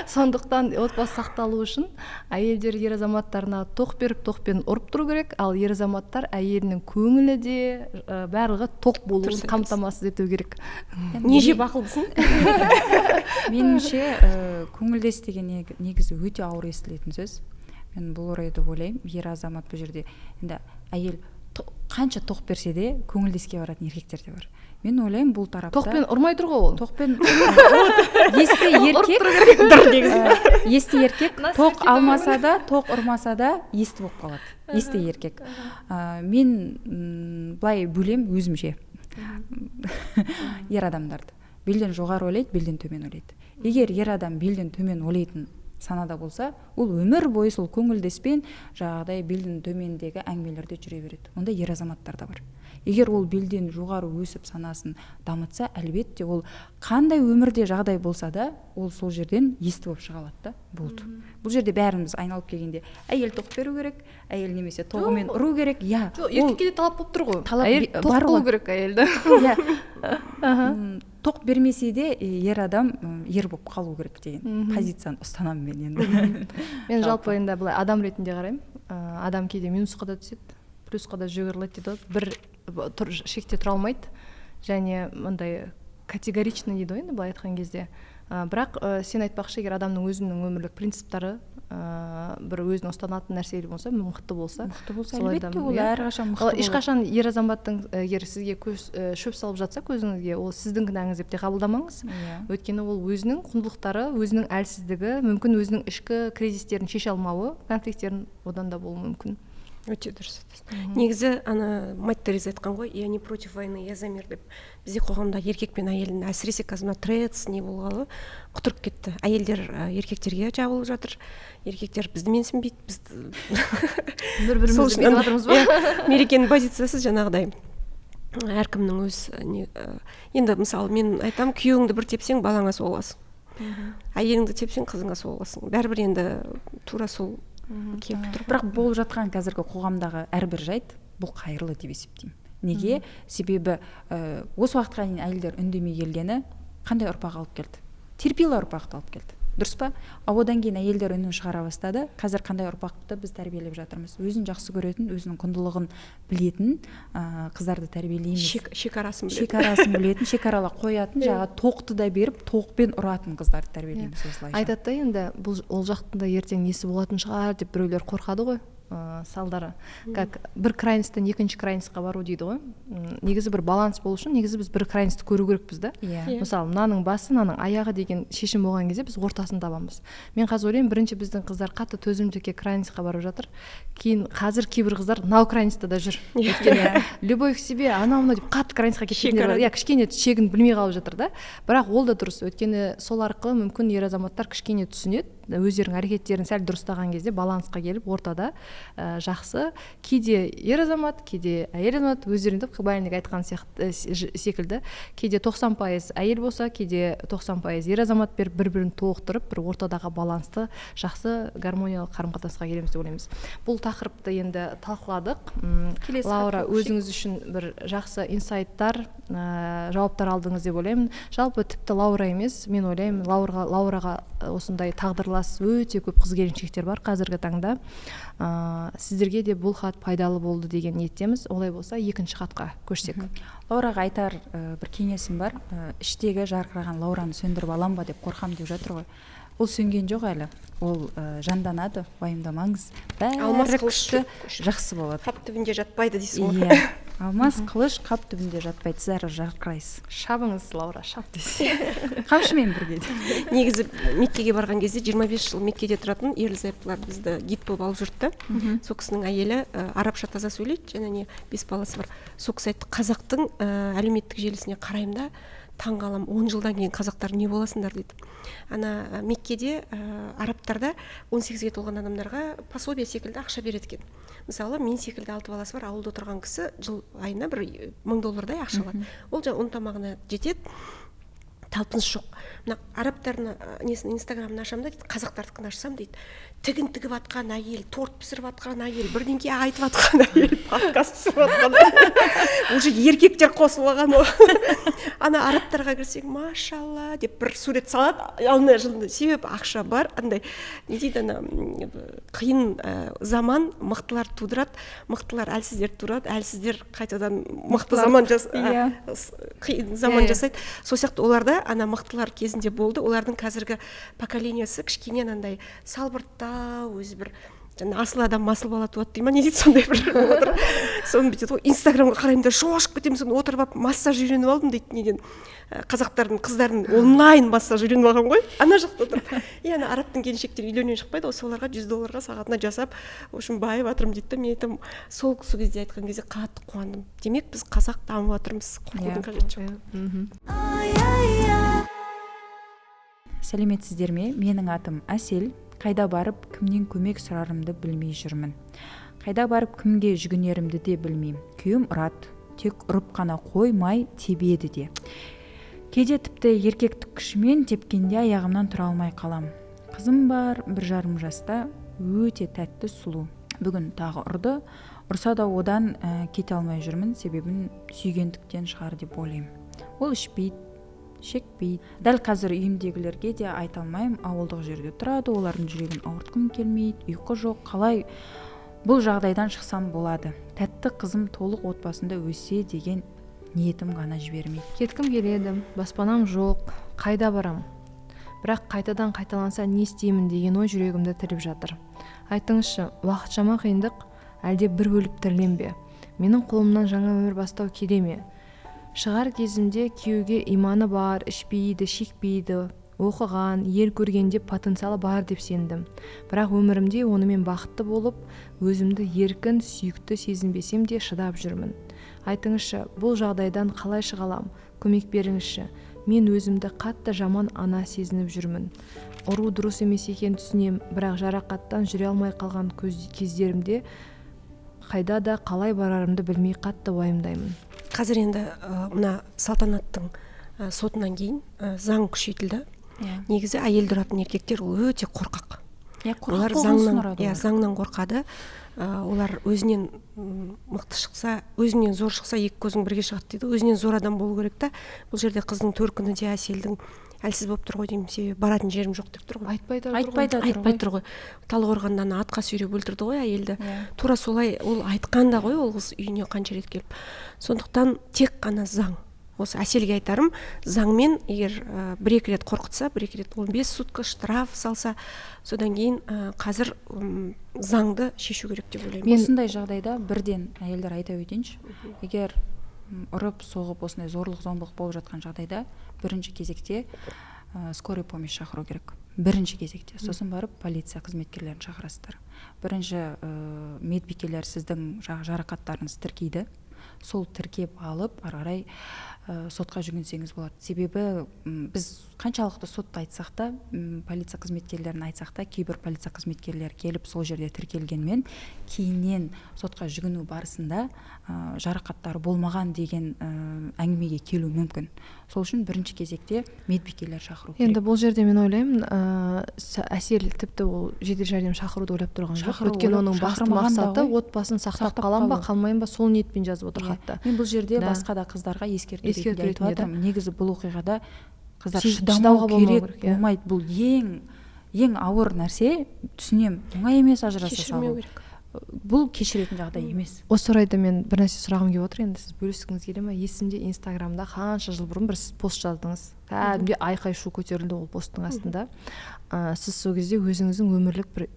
Сондықтан отбасы сақталу үшін әйелдер ер азаматтарына тоқ беріп, тоқпен ұрып тұру керек, ал ер азаматтар әйелінің көңілі де барлығы тоқ болуын қамтамасыз ету керек. Не жеп ақылдысың? Меніңше көңілдес деген негізі өте ауыр естілетін сөз. Мен бұл орайда ойлаймын, ер азамат бұл жерде енді әйел қанша тоқ берсе де көңілдеске баратын еркектер де бар. Мен ойлаймын, бұл тарапта тоқпен ұрмай тұр ғой ол. Тоқпен есті еркек тоқ алмаса да, тоқ ұрмаса да есті болып қалады. Есті еркек. Мен былай бөлем өзімше ер адамдарды. Белден жоғары ойлайды, белден төмен ойлайды. Егер ер адам белден төмен ойлайтын санада болса, ол өмір бойы сол көңілдеспен жағдай белден төмендегі әңгімелерде жүре береді. Онда ер азаматтар да бар. Егер ол белден жоғары өсіп санасын дамытса, әлбетте ол қандай өмірде жағдай болса да, ол сол жерден есті болып шыға алады да, болды. Бұл жерде бәріміз айналып келгенде әйел тоқ беру керек, әйел немесе тоғымен ұру керек. Иә. Еркекке де талап болып тұр ғой. Әйел тоқ болу керек әйелді. Тоқ бермесе де ер адам ер болып қалу керек деген позицияны ұстанамын мен енді. Мен жалпы енді былай адам ретінде қараймын. Адам кейде минусқа да түседі, плюсқа да жүгіріледі дейді. Бір шекте тұра алмайды. Және мындай категоричный дейді ғой енді былай айтқан кезде. Бірақ сен айтпақшы, егер адамның өзінің өмірлік принциптары бір өзінің ұстанатын нәрселер болса, мықты болса, әлбетте ол әрқашан мықты болады. Ешқашан ер азаматтың егер сізге шөп салып жатса көзіңізге, ол сіздің кінәңіз деп те қабылдамаңыз. Өйткені ол өзінің құндылықтары, өзінің әлсіздігі, мүмкін өзінің ішкі кризистерін шеше алмауы, конфликттерін одан да болуы мүмкін. Өте дұрыс. Негізі ана Мать Тереза айтқан ғой, я не против войны, я за мир деп. Бізде қоғамда еркек пен әйелдің әсіресе қазір трец не болғалы құтырып кетті. Әйелдер еркектерге жабылып жатыр. Еркектер бізді менсінбейді, бізді бір-бірімізді меніп жатырмыз ба? Мерекенің позициясы жаңағыдай. Әркімнің өз енді мысалы мен айтам, күйеуіңді бір тепсең балаңа соғасың. Әйеліңді тепсең қызыңа соғасың. Бәрібір енді тура сол. Бірақ болып жатқан қазіргі қоғамдағы әрбір жайт бұл қайырлы деп есептеймін. Неге? Себебі осы уақытқа дейін әйелдер үндемей келгені қандай ұрпақ алып келді? Терпелі ұрпақты алып келді. Дұрыс па? Одан кейін әйелдер үнін шығара бастады. Қазір қандай ұрпақты біз тәрбиелеп жатырмыз? Өзін жақсы көретін, өзінің құндылығын білетін қыздарды тәрбиелейміз. Шекарасын білетін, шекаралап қоятын, жаңа тоқты да беріп, тоқпен ұратын қыздарды тәрбиелейміз осылайша. Айтады да енді бұл ол жақтында ертең несі болатын шығар деп біреулер қорқады ғой. Салдары. Как бір крайностьтан екінші крайностьқа бару дейді ғой. Негізі бір баланс болу үшін негізі біз бір крайностьті көру керекпіз да. Мысалы, мынаның басы, мынаның аяғы деген шешім болған кезде біз ортасын табамыз. Мен қазір ойлаймын, бірінші біздің қыздар қатты төзімділікке крайностьқа барып жатыр. Кейін қазір кейбір қыздар нау крайностьта да жүр. Өйткені любовь к себе, анау-мынау деп қатты крайностьқа кеткендер бар. Кішкене шегін білмей қалып жатыр да. Бірақ ол да дұрыс. Өйткені сол арқылы мүмкін ер азаматтар кішкене түсінеді. Өздерінің әрекеттерін сәл дұрыстаған кезде балансқа келіп ортада жақсы, кейде ер азамат, кейде әйел азамат, өздерінде Қыбайлық айтқан секілді, кейде 90% әйел болса, кейде 90% ер азамат беріп, бір-бірін толықтырып, бір ортадағы балансты жақсы гармониялық қарым-қатынасқа келеміз деп ойлаймыз. Бұл тақырыпты енді талқыладық. Лаура, өзіңіз үшін бір жақсы инсайттар, жауаптар алдыңыз деп ойлаймын. Жалпы тіпті Лаура емес, мен ойлаймын, Лаураға осындай тағдырлас өте көп қыз келіншектер бар қазіргі таңда. Сіздерге де бұл хат пайдалы болды деген ниеттеміз. Олай болса, екінші хатқа көшсек. Лаураға айтар бір кеңесім бар. Іштегі жарқыраған Лаураны сөндіріп алам ба деп қорқам деп жатыр ғой. Ол сөнген жоқ әлі. Ол жанданады, уайымдамаңыз. Бәрі күшті, жақсы болады. Қап түбінде жатпайды дейсіз ғой. Алмас қылыш қап түбінде жатпайды, сіз әрі жарқырайсыз. Шабыңыз, Лаура, шап десе. Қамшымен бірге. Негізі Меккеге барған кезде 25 жыл Меккеде тұратын ерлі-зайыптылар бізді гид болып алып жүрді. Сол кісінің әйелі арабша таза сөйлейді, және 5 баласы бар. Сол кісі айтты, қазақтың әлеуметтік желісіне қараймын да, таңғаламын, 10 жылдан кейін қазақтар не боласыңдар дейді. Ана Меккеде арабтарда 18-ге толған адамдарға пособие секілді ақша береді екен. Мысалы, мен секілді 6 баласы бар ауылда отырған кісі жыл айына бір $1000 ақша алады. Ол ұн тамағына жетеді. Талпыныс жоқ. Мына арабтардың несін инстаграмын ашамын да дейді, қазақтардікін ашсам дейді, тігін тігіп атқан әйел, торт пісіріп атқан әйел, бірдеңке айтып атқан әйел, подкаст түсіріп атқан уже еркектер қосылып алған ол. Ана арабтарға кірсең, машалла деп бір сурет салады, алдына жылында. Себебі ақша бар, андай не дейді, ана қиын заман мықтылар тудырады, мықтылар әлсіздер тудырады, әлсіздер қайтадан мықты заман қиын заман жасайды. Сол сияқты оларда ана мықтылар кезінде болды, олардың қазіргі поколениясы кішкене андай салбырттау, өзі бір асыл адам масыл бала туады дей ма, не дейді, сондай бір отыр. Соны бүйтеді ғой, инстаграмға қараймын да шошып кетемін, соны отырып алып массаж үйреніп алдым дейді, неден қазақтардың қыздарын онлайн массаж үйреніп алған ғой, ана жақта отырып. Ана арабтың келіншектері үйлене шықпайды, соларға $100 сағатына жасап, в общем, байып жатырмын дейді. Мен айтамын, сол кезде айтқан кезде қатты қуандым. Демек біз қазақ дамып жатырмыз, қорқудың қажеті жоқ. Сәлеметсіздер ме? Менің атым Әсел. Қайда барып, кімнен көмек сұрарымды білмей жүрмін. Қайда барып, кімге жүгінерімді де білмеймін. Күйім ұрат, тек ұрып қана қоймай тебеді де. Кейде тіпті еркектік күшімен тепкенде аяғымнан тұра алмай қалам. Қызым бар, 1,5 жаста, өте тәтті сұлу. Бүгін тағы ұрды, ұрса да одан кете алмай жүрмін, себебін сүйгендіктен шығар деп ойлаймын. Ол ішпейді, шекпейді. Дәл қазір үйімдегілерге де айта алмаймын, ауылдық жерде тұрады, олардың жүрегін ауыртқым келмейді, ұйқы жоқ, қалай бұл жағдайдан шықсам болады. Тәтті қызым толық отбасында өссе деген ниетім ғана жібермейді. Кеткім келеді, баспанам жоқ, қайда барам? Бірақ қайтадан қайталанса не істеймін деген ой жүрегімді тіліп жатыр. Айтыңызшы, уақытшама қиындық әлде бір өліп тіріленбе? Менің қолымнан жаңа өмір бастау келе ме? Шығар кезімде күйеуге иманы бар, ішпейді, шекпейді, оқыған, ел көргенде потенциалы бар деп сендім. Бірақ өмірімде онымен бақытты болып, өзімді еркін, сүйікті сезінбесем де шыдап жүрмін. Айтыңызшы, бұл жағдайдан қалай шыға алам? Көмек беріңізші. Мен өзімді қатты жаман ана сезініп жүрмін. Ұру дұрыс емес екен түсінем, бірақ жарақаттан жүре алмай қалған кездерімде қайда да қалай барарымды білмей қатты уайымдаймын. Қазір енді мына салтанаттың сотынан кейін заң күшейтілді. Негізі әйелді ұратын еркектер ол өте қорқақ. Олар заңнан қорқады. Олар өзінен мықты шықса, өзінен зор шықса, екі көзің бірге шығады дейді. Өзінен зор адам болу керек та. Бұл жерде қыздың төркіні де Әселдің әлсіз болып тұр ғой деймін, себебі баратын жерім жоқ деп тұр ғой. Айтпай тұр ғой. Талдықорғаннан атқа сүйреп өлтірді ғой әйелді. Тура солай ол айтқанда ғой, ол қыз үйіне қанша рет келіп. Сондықтан тек қана заң. Осы Әселге айтарым, заңмен егер 1-2 рет қорқытса, 1-2 рет 15 сутка штраф салса, содан кейін қазір заңды шешу керек деп ойлаймын. Осындай жағдайда бірден әйелдер айта өтейінші. Егер ұрып, соғып, осындай зорлық-зомбылық болып жатқан жағдайда бірінші кезекте скорый помощь шақыру керек. Бірінші кезекте. Сосын барып полиция қызметкерлерін шақырасыздар. Бірінші медбикелер сіздің жарақаттарыңызды тіркейді. Сол тіркеп алып, ары қарай сотқа жүгінсеңіз болады. Себебі біз қаншалықты сотта айтсақ та, полиция қызметкерлерін айтсақ та, кейбір полиция қызметкерлер келіп сол жерде тіркелгенмен, кейіннен сотқа жүгіну барысында жарақаттары болмаған деген әңгімеге келу мүмкін. Сол үшін бірінші кезекте медбикелер шақыру керек. Енді бұл жерде мен ойлаймын, Әсел тіпті ол жедел жәрдем шақыруды ойлап тұрған жоқ. Өйткені оның басты мақсаты отбасын сақтап қалам ба, қалмайын ба, сол ниетпен жазып отыр хатта. Мен бұл жерде басқа да қыздарға ескерту ретінде айтып жатырмын. Негізі бұл оқиғада қыздар шыдамау керек болмайды. Бұл ең ауыр нәрсе, түсінем, оңай емес ажыраса салу. Бұл кешіретін жағдай емес. Осы орайда мен бір нәрсе сұрағым келіп отыр, енді сіз бөліскіңіз келе ме? Есімде Инстаграмда қанша жыл бұрын бір пост жаздыңыз. Кәдімгідей айқай шу көтерілді ол посттың астында. Сіз сол кезде өзіңіздің өмірлік бір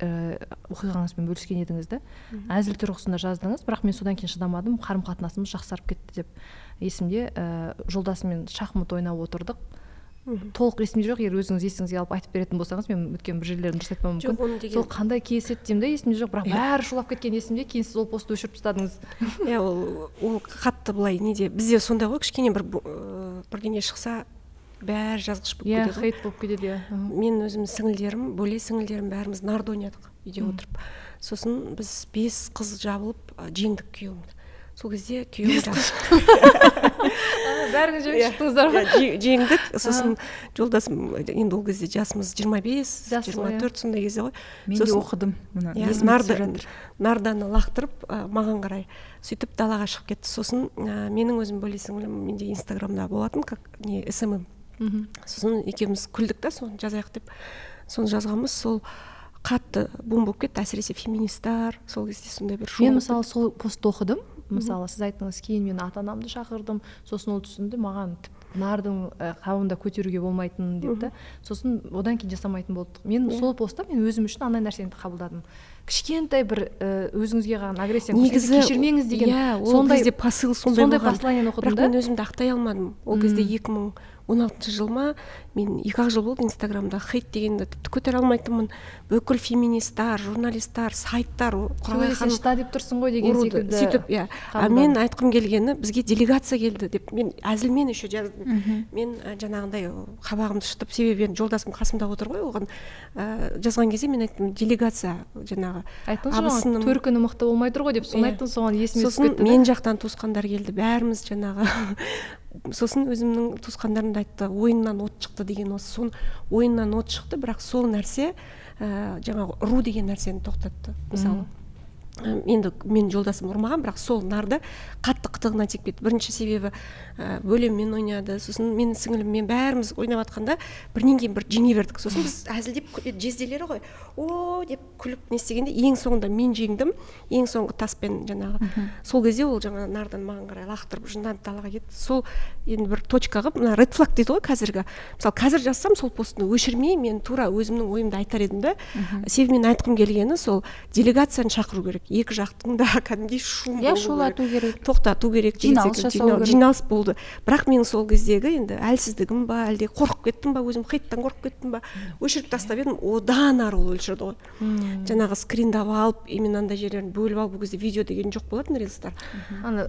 оқиғаңызбен бөліскен едіңіз да. Әзіл тұрғысында жаздыңыз, бірақ мен содан кейін шыдамадым, қарым-қатынасымыз жақсарып кетті деп. Есімде жолдасыммен шахмат ойнап отырдық. Толық есімде жоқ, егер өзіңіз есіңізге алып айтып беретін болсаңыз, мен өткен бір жерлерін дұрыс айтпауым мүмкін. Сол қандай кейс еді деймін да, есімде жоқ, бірақ бәрі шулап кеткен есімде, кейін сіз ол постты өшіріп тастадыңыз. Ол қатты былай неде, бізде сондай ғой, кішкене бір бірдеңе шықса бәрі жазғыш болып иә кетеді ғой. хейт болып кетеді иә Мен өзім сіңілдерім, бөле сіңілдерім бәріміз нарда ойнадық үйде отырып. Сосын біз 5 қыз жабылып жеңдік күйеуімді. Сол кезде күйеуім бәріңіз жеңіп шықтыңыздар ғой жеңдік. Сосын жолдасым, енді ол кезде жасымыз 25, Жас ғой, 24 сондай кезде ғой. Мен де оқыдым мұны. Иә, Есіме түсіп жатыр. нарданы лақтырып маған қарай сөйтіп далаға шығып кетті. Сосын менің өзім бөле сіңілім менде Инстаграмда болатын, как не СММ. Сосын екеуміз күлдік та, соны жазайық деп. Соны жазғанбыз, сол қатты бум болып кетті, әсіресе феминистар, сол кезде сондай бір шум. мен мысалы сол постты оқыдым. Мысалы сіз айттыңыз, кейін мен ата-анамды шақырдым, сосын ол түсінді маған нардың қауында көтеруге болмайтынын деп та. Сосын одан кейін жасамайтын болдық. Мен сол постта мен өзім үшін андай нәрсені қабылдадым. Кішкентай бір өзіңізге қалған агрессия кешірмеңіз деген сондай посыл сондай посланиені оқыдым да. Бірақ мен өзімді ақтай алмадым. Ол кезде 2016 жылма мен 2 жыл болды Инстаграмда хейт дегенді тіпті көтере алмайтынмын. Бүкіл феминистар, журналистар, сайттар құралайхан шыта деп тұрсың ғой деген секілді. Сөйтіп, иә. Мен айтқым келгені, бізге делегация келді деп мен әзілмен еще жаздым. Мен жаңағындай қабағымды шытып, себебі жолдасым қасымда отыр ғой, оған жазған кезде мен айттым, делегация жаңағы абысыным төркіні мықты болмай тұр ғой деп соны айттың, соған есіме түсіп кетті. Сосын мен жақтан туысқандар келді, бәріміз жаңағы сосын өзімнің туысқандарым да айтты, ойыннан от шықты деген осы. Сон ойыннан от шықты, бірақ сол нәрсе жаңағы ұру деген нәрсені тоқтатты. Мысалы енді мен жолдасым ұрмаған, бірақ сол нарды қатты қытығына тиіп кетті. Бірінші себебі бөлеммен ойнады, сосын менің сіңіліммен бәріміз ойнап жатқанда бірінен кейін бір жеңе бердік. Сосын біз әзілдеп жезделері ғой, о деп күліп не істегенде ең соңында мен жеңдім, ең соңғы таспен жаңағы. Сол кезде ол жаңа нардан маған қарай лақтырып жынданып далаға кетті. Сол енді бір точка қылып, мына ред флаг дейді ғой қазіргі. Мысалы қазір жазсам сол постты өшірмей мен тура өзімнің ойымды айтар едім да. Себебі мен айтқым келгені сол делегацияны шақыру керек. Екі жақтың да кәдімгідей шум шулату керек, тоқтату керек, жиналыс болды. Бірақ мен сол кездегі енді әлсіздігім ба, әлде қорқып кеттім ба, өзім хейттан қорқып кеттім ба, өшіріп тастап едім, одан ары ол өлшірді ғой. Жаңағы скриндап алып, именно андай жерлерін бөліп алып, бұл кезде видео деген жоқ болатын рилстар. Ана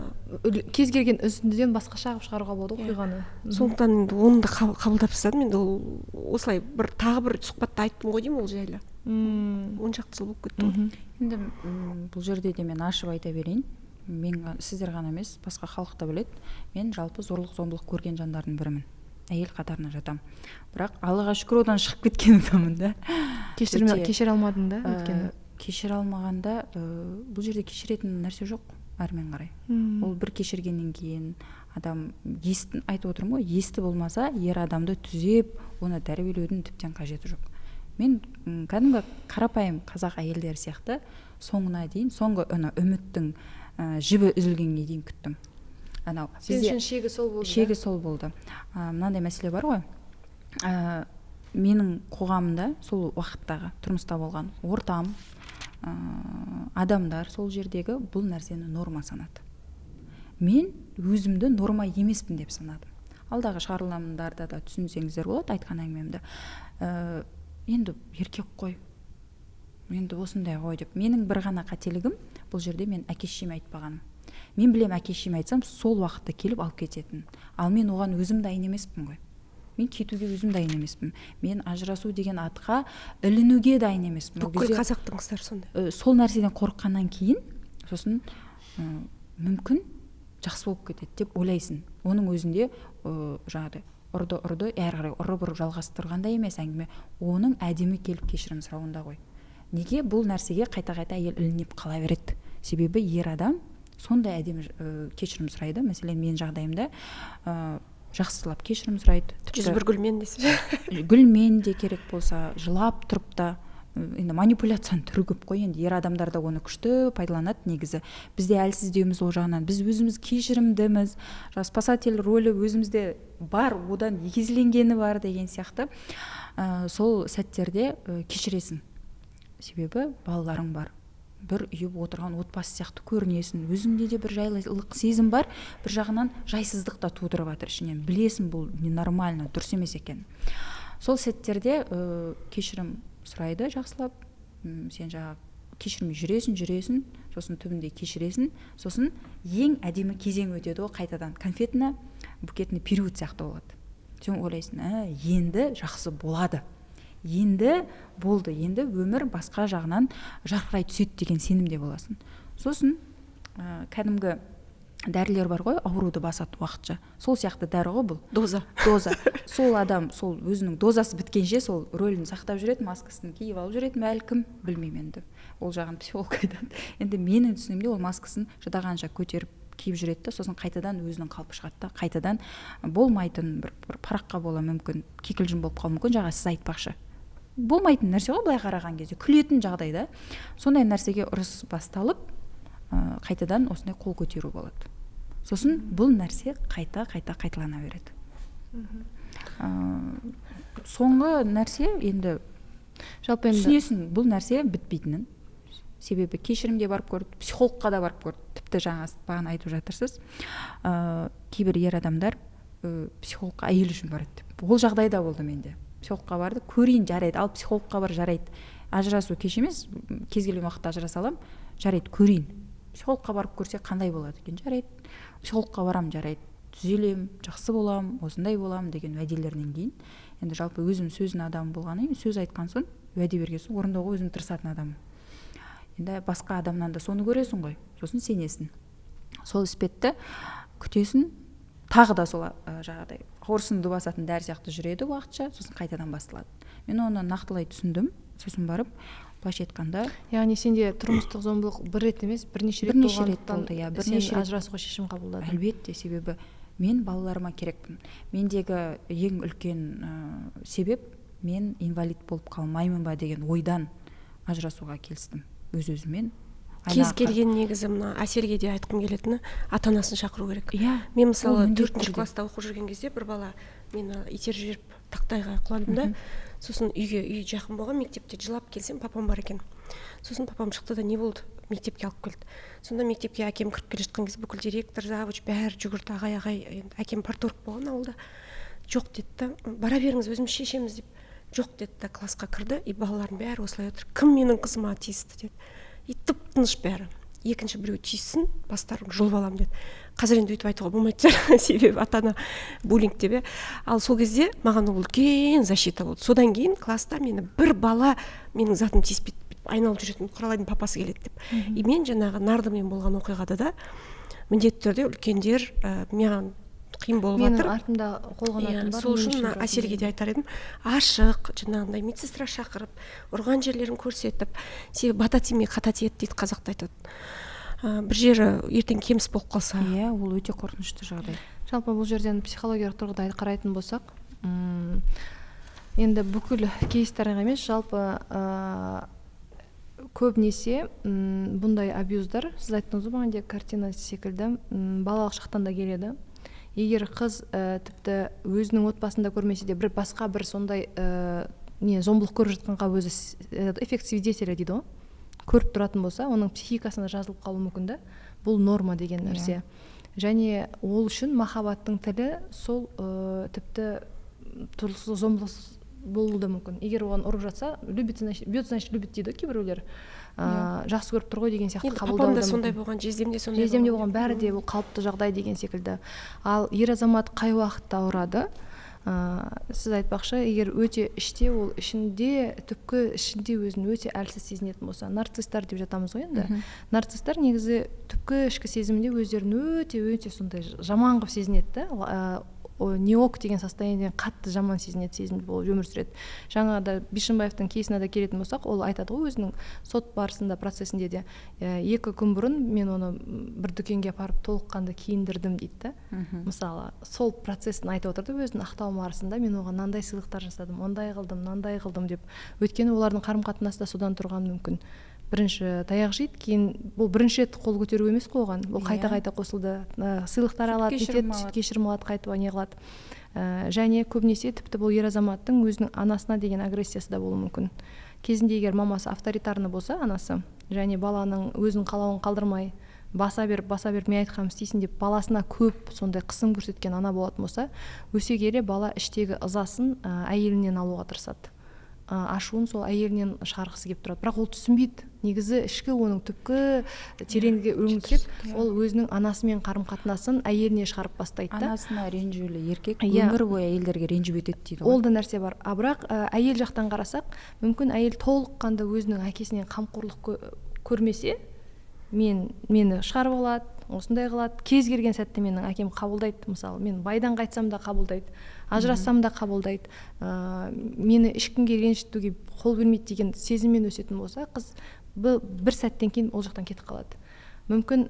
кез келген үзіндіден басқаша қылып шығаруға болады оқиғаны. Сондықтан енді оны да қабылдап тастадым. Енді ол осылай тағы бір сұхбатта айттым ғой деймін ол жайлы. 10 шақты жыл болып кетті ғой. Енді бұл жерде де мен ашып айта берейін. Мен сіздер ғана емес, басқа халық та біледі. Мен жалпы зорлық-зомбылық көрген жандардың бірімін. Әйел қатарына жатам. Бірақ Аллаға шүкір одан шығып кеткен адаммын да. Кешіре алмадың да өйткені. Кешіре алмағанда бұл жерде кешіретін нәрсе жоқ әрмен қарай. Ол бір кешіргеннен кейін адам айтып отырмын ғой, есті болмаса ер адамды түзеп, оны тәрбиелеудің тіптен қажеті жоқ. Мен кәдімгі қарапайым қазақ әйелдері сияқты соңына дейін, соңғы үміттің жібі үзілгенге дейін күттім. Сен үшін шегі сол болды? Шегі сол болды. Мынандай мәселе бар ғой. Менің қоғамымда сол уақыттағы тұрмыста болған ортам, адамдар сол жердегі бұл нәрсені норма санады. Мен өзімді норма емеспін деп санадым. Алдағы шығарылымдарда да түсінсеңіздер болады айтқан әңгімемді. Енді еркек қой, енді осындай ғой деп. Менің бір ғана қателігім, бұл жерде мен әке-шешеме айтпағаным. Мен білем, әке-шешеме айтсам сол уақытта келіп алып кететін. Ал мен оған өзім дайын емеспін ғой. Мен кетуге өзім дайын емеспін. Мен ажырасу деген атқа ілінуге дайын емеспін. Бүкіл қазақтың қыздары сондай. Сол нәрседен қорыққаннан кейін, сосын мүмкін жақсы болып кетеді деп ойлайсың. Оның өзінде жаңағыдай ұрды, әрі қарай ұрып жалғастырғанда емес әңгіме, оның әдемі келіп кешірім сұрауында ғой. Неге бұл нәрсеге қайта-қайта әйел ілініп қала береді? Себебі ер адам сондай әдемі кешірім сұрайды. Мәселен, мен жағдайымда жақсылап кешірім сұрайды. 101 гүлмен десе. Гүлмен де керек болса, жылап тұрып та, енді манипуляцияның түрі көп қой. Енді ер адамдар да оны күшті пайдаланады негізі. Бізде әлсіздеуіміз ол жағынан, біз өзіміз кешірімдіміз, спасатель рөлі өзімізде бар, одан егізленгені бар деген сияқты. Сол сәттерде кешіресің. Себебі балаларың бар. Бір үйіп отырған отбасы сияқты көрінесің. Өзіңде де бір жайлылық сезім бар, бір жағынан жайсыздық та тудырып жатыр ішінен. Білесің, бұл ненормально, дұрыс емес екен. Сол сәттерде кешірім сұрайды жақсылап. Сен жаңа кешірмей жүресің, сосын түбінде кешіресің, сосын ең әдемі кезең өтеді ғой қайтадан. Конфетіні букетный период сияқты болады. Сен ойлайсың, енді жақсы болады, енді болды, енді өмір басқа жағынан жарқырай түседі деген сенімде боласың. Сосын кәдімгі дәрілер бар ғой, ауруды басады уақытша. Сол сияқты дәрі ғой бұл. Доза. Сол адам сол өзінің дозасы біткенше сол рөлін сақтап жүреді, маскасын киіп алып жүреді, бәлкім, білмеймін енді. Ол жағын психолог айтады. Енді менің түсінігімде ол маскасын шыдағанша көтеріп киіп жүреді, сосын қайтадан өзінің қалпы шығады, қайтадан болмайтын бір параққа бола мүмкін, кикілжің болып қалуы мүмкін, жаңа сіз айтпақшы. Болмайтын нәрсе ғой былай қараған кезде, күлетін жағдайда. Сондай нәрсеге ұрыс басталып, қайтадан осындай қол көтеру болады. Сосын бұл нәрсе қайталана береді. Соңғы нәрсе енді жалпы енді түсінесің, бұл нәрсе бітпейтінін. Себебі кешірімге барып көрді, психологқа да барып көрді. Тіпті жаңа бағана айтып жатырсыз, кейбір ер адамдар психологқа әйел үшін барады деп. Ол жағдайда болды менде. Психологқа барды, көрейін жарайды, ал психологқа бар жарайды. Ажырасу кеш емес, кез келген уақытта ажыраса аламын, жарайды, көрейін. Психологқа барып көрсе қандай болады екен, жарайды. Психологқа барам, жарайды, түзелем, жақсы болам, осындай болам деген уәделерінен кейін. Енді жалпы өзім сөздің адамы болғаннан кейін, сөз айтқан соң, уәде берген соң орындауға өзім тырысатын адамым. Енді басқа адамнан да соны көресің ғой, сосын сенесің. Сол іспетті күтесің, тағы да сол жағдай қорсынды басатын дәрі сияқты жүреді уақытша, сосын қайтадан басталады. Мен оны нақтылай түсіндім, сосын барып былайша айтқанда, яғни сенде тұрмыстық зомбылық бір рет емес, бірнеше рет болғандықтан сен ажырасуға шешім қабылдадың. Әлбетте, себебі мен балаларыма керекпін. Мендегі ең үлкен себеп, мен инвалид болып қалмаймын ба деген ойдан ажырасуға келістім өз-өзімен. Кез келген негізі мына Әселге де айтқым келетіні, ата-анасын шақыру керек. Ол Мен мысалы міндетті 4-ші класста оқып жүрген кезде бір бала мені итеріп жіберіп тақтайға құладым да, сосын үй жақын болған, мектепте жылап келсем, папам бар екен. Сосын папам шықты да, не болды? Мектепке алып келді. Сонда мектепке әкем кіріп келе жатқан кезде бүкіл директор, завуч бәрі жүгірді, ағай, әкем парторг болған ауылда. Жоқ деді, бара беріңіз, өзіміз шешеміз деп. Жоқ деді, классқа кірді, и балалардың бәрі осылай отыр. Кім менің қызыма тиісті деді. И тып-тыныш бәрі. Екінші біреу тиіссін, бастарын жұлып алам деді. Қазір енді өйтіп айтуға болмайды, себебі ата-ана буллинг деп. Ал сол кезде маған ол үлкен защита болды. Содан кейін класста мені бір бала менің затым тиіспейді, айналып жүретін құралайдың папасы келеді деп. И мен жаңағы Нардымен болған оқиғада да міндетті түрде үлкендер маған қиын болып жатыр. Менің артымда қолғанатым бар. Сол үшін Әселге де айтар едім, ашық, жаңағындай медсестра шақырып, ұрған жерлерін көрсетіп, себебі бата тимей қата тиеді дейді, қазақта айтады. Бір жері ертең кеміс болып қалса. Иә, ол өте қорқынышты жағдай. Жалпы бұл жерден психологиялық тұрғыда қарайтын болсақ, енді бүкіл кейстерге емес, жалпы көбінесе бұндай абьюздар, сіз айттыңыз ғой бағана картина секілді, балалық шақтан да келеді. Егер қыз тіпті өзінің отбасында көрмесе де, бір басқа бір сондай зомбылық көріп жатқанға өзі эффект свидетеля дейді ғой, көріп тұратын болса, оның психикасына жазылып қалуы мүмкін да. Бұл норма деген нәрсе. Және ол үшін махаббаттың тілі сол тіпті тұрсыз зомбылық болуы да мүмкін. Егер оған ұрып жатса, любит, значит любит дейді кейбіреулер. Жақсы көріп тұр ғой деген сияқты қабылдауы да мүмкін. Папам да сондай болған, жездемде сондай болған, бәрі де ол қалыпты жағдай деген секілді. Ал ер азамат қай уақытта ұрады? Сіз айтпақшы, егер өте іште, ол түпкі ішінде өзін өте әлсіз сезінетін болса, нарцисстар деп жатамыз ғой енді. Нарцисстар негізі түпкі ішкі сезімінде өздерін өте сондай жаман қылып сезінеді да. Неок деген состояние қатты жаман сезінеді, сезімді болып өмір сүреді. Жаңағыда Бишімбаевтың кейсіне де келетін болсақ, ол айтады ғой өзінің сот барысында, процесінде де 2 күн бұрын мен оны бір дүкенге апарып толыққанды киіндірдім дейді. Мысалы, сол процесін айтып отырды өзінің ақтау барысында, мен оған мынандай сыйлықтар жасадым, ондай қылдым, мынандай қылдым деп. Өйткені олардың қарым-қатынасы да содан тұрған мүмкін. Бірінші таяқ жейді, кейін бұл бірінші рет қол көтеру емес қойған, бұл қайта қосылды, сыйлықтар алады, кешірім алады, қайтып не қылады. Және көбінесе тіпті бұл ер азаматтың өзінің анасына деген агрессиясы да болуы мүмкін. Кезінде егер мамасы авторитарны болса, анасы, және баланың өзінің қалауын қалдырмай, баса беріп мен айтқанымды істейсің деп баласына көп сондай қысым көрсеткен ана болатын болса, өсе келе бала іштегі ызасын әйелінен алуға тырысады. ашуын сол әйелінен шығарғысы келіп тұрады, бірақ ол түсінбейді. Негізі ішкі оның түпкі тереңге үңілсек, ол өзінің анасымен қарым-қатынасын әйеліне шығарып бастайды да. Анасына ренжулі еркек өмір бойы әйелдерге ренжіп өтеді дейді ғой. Ол да нәрсе бар. Бірақ әйел жақтан қарасақ, мүмкін әйел толыққанды өзінің әкесінен қамқорлық көрмесе, мені шығарып алады, осындай қылады, кез келген сәтте менің әкем қабылдайды. Мысалы, мен байдан қайтсам да қабылдайды, ажырассам да қабылдайды, мені ешкімге ренжітуге қол бермейді деген сезіммен өсетін болса, қыз бір сәттен кейін ол жақтан кетіп қалады. Мүмкін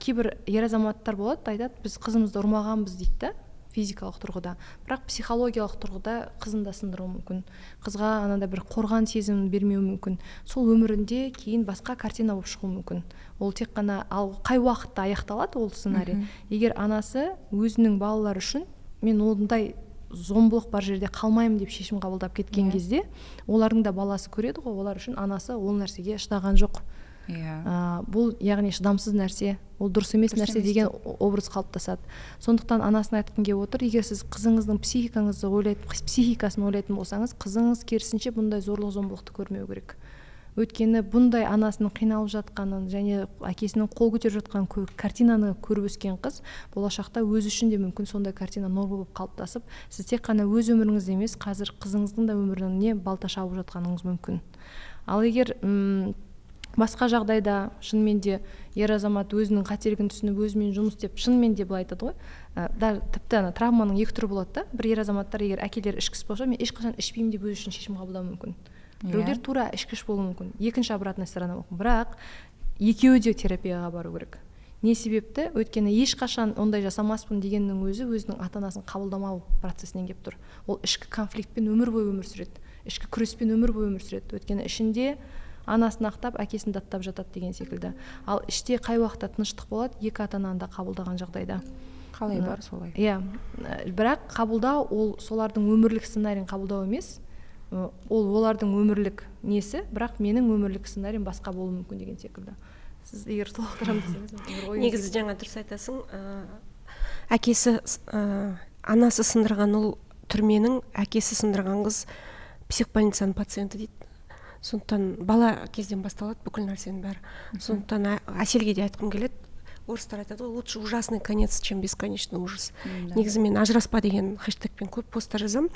кейбір ер азаматтар болады, айтады, біз қызымызды ұрмағанбыз дейді да, физикалық тұрғыда, бірақ психологиялық тұрғыда қызын да сындыруы мүмкін, қызға анада бір қорған сезімін бермеуі мүмкін. Сол өмірінде кейін басқа картина болып шығуы мүмкін. Ол тек қана қай уақытта аяқталады ол сценарий. Егер анасы өзінің балалары үшін мен ондай зомбылық бар жерде қалмаймын деп шешім қабылдап кеткен кезде, олардың да баласы көреді ғой, олар үшін анасы ол нәрсеге шыдаған жоқ. Бұл яғни шыдамсыз нәрсе, ол дұрыс емес нәрсе деген образ қалыптасады. Сондықтан анасын айтқым келіп отыр, егер сіз қызыңыздың психикасын ойлайтын болсаңыз, қызыңыз керісінше бұндай зорлық зомбылықты көрмеу керек. Өйткені бұндай анасының қиналып жатқанын және әкесінің қол көтеріп жатқан картинаны көріп өскен қыз болашақта өзі үшін де мүмкін сондай картина норма болып қалыптасып, сіз тек қана өз өміріңіз емес, қазір қызыңыздың да өміріне балта шабып жатқаныңыз мүмкін. Ал егер басқа жағдайда шынымен де ер азамат өзінің қателігін түсініп өзімен жұмыс істеп, шынымен де былай айтады ғой, тіпті травманың екі түрі болады да. Бір ер азаматтар егер әкелері ішкіс болса, мен ешқашан ішпеймін деп өзі үшін шешім қабылдауы мүмкін. Біреулер тура ішкіш болуы мүмкін, екінші обратная сторона мүмкін. Бірақ екеуі де терапияға бару керек. Не себепті? Өйткені ешқашан ондай жасамаспын дегеннің өзі өзінің ата-анасын қабылдамау процесінен келіп тұр. Ол ішкі конфликтпен өмір бойы өмір сүреді, ішкі күреспен өмір бойы өмір сүреді. Өйткені ішінде анасын ақтап, әкесін даттап жатады деген секілді. Ал іште қай уақытта тыныштық болады, екі ата-ананы да қабылдаған жағдайда. Қалай бар солай? Иә, бірақ қабылдау ол солардың өмірлік сценарийін қабылдау емес, ол олардың өмірлік несі, бірақ менің өмірлік сценариym басқа болуы мүмкін деген секілді. Сіз егер толықтырам десеңіз. Негізі жаңа дұрыс айтасың, әкесі анасы сындырған ол түрменің, әкесі сындырған қыз психбольницаның пациенті дейді. Сондықтан бала кезден басталады бүкіл нәрсенің бәрі. Сондықтан Әселге де айтқым келеді. Орыстар айтады ғой, лучше ужасный конец, чем бесконечный ужас. Негізі мен ажыраспа деген хэштегпен көп посттар жазамын.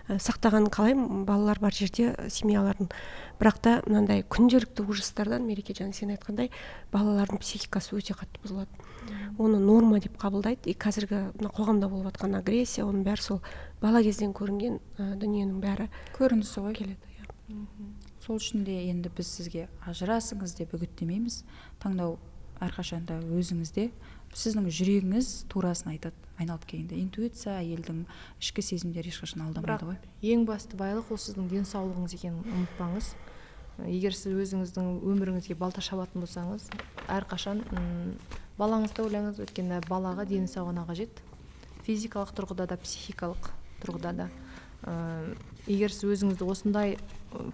Сақтаған қалаймын балалар бар жерде семьялардың. Бірақ та мынандай күнделікті ужастардан, Мереке жаңа сен айтқандай, балалардың психикасы өте қатты бұзылады. Оны норма деп қабылдайды. И қазіргі қоғамда болып жатқан агрессия, оның бәрі сол бала кезден көрінген дүниенің бәрі көрінісі ғой келеді. Сол үшін де енді біз сізге ажырасыңыз деп үгіттемейміз. Таңдау әрқашанда өзіңізде. Сіздің жүрегіңіз турасын айтады. Айналып келгенде интуиция, әйелдің ішкі сезімдері ешқашан алдамайды ғой. Ең басты байлық ол сіздің денсаулығыңыз екенін ұмытпаңыз. Егер сіз өзіңіздің өміріңізге балта шабатын болсаңыз, әрқашан балаңызды ойлаңыз, өйткені балаға дені сау ғана қажет. Физикалық тұрғыда да, психикалық тұрғыда да. Егер сіз өзіңізді осындай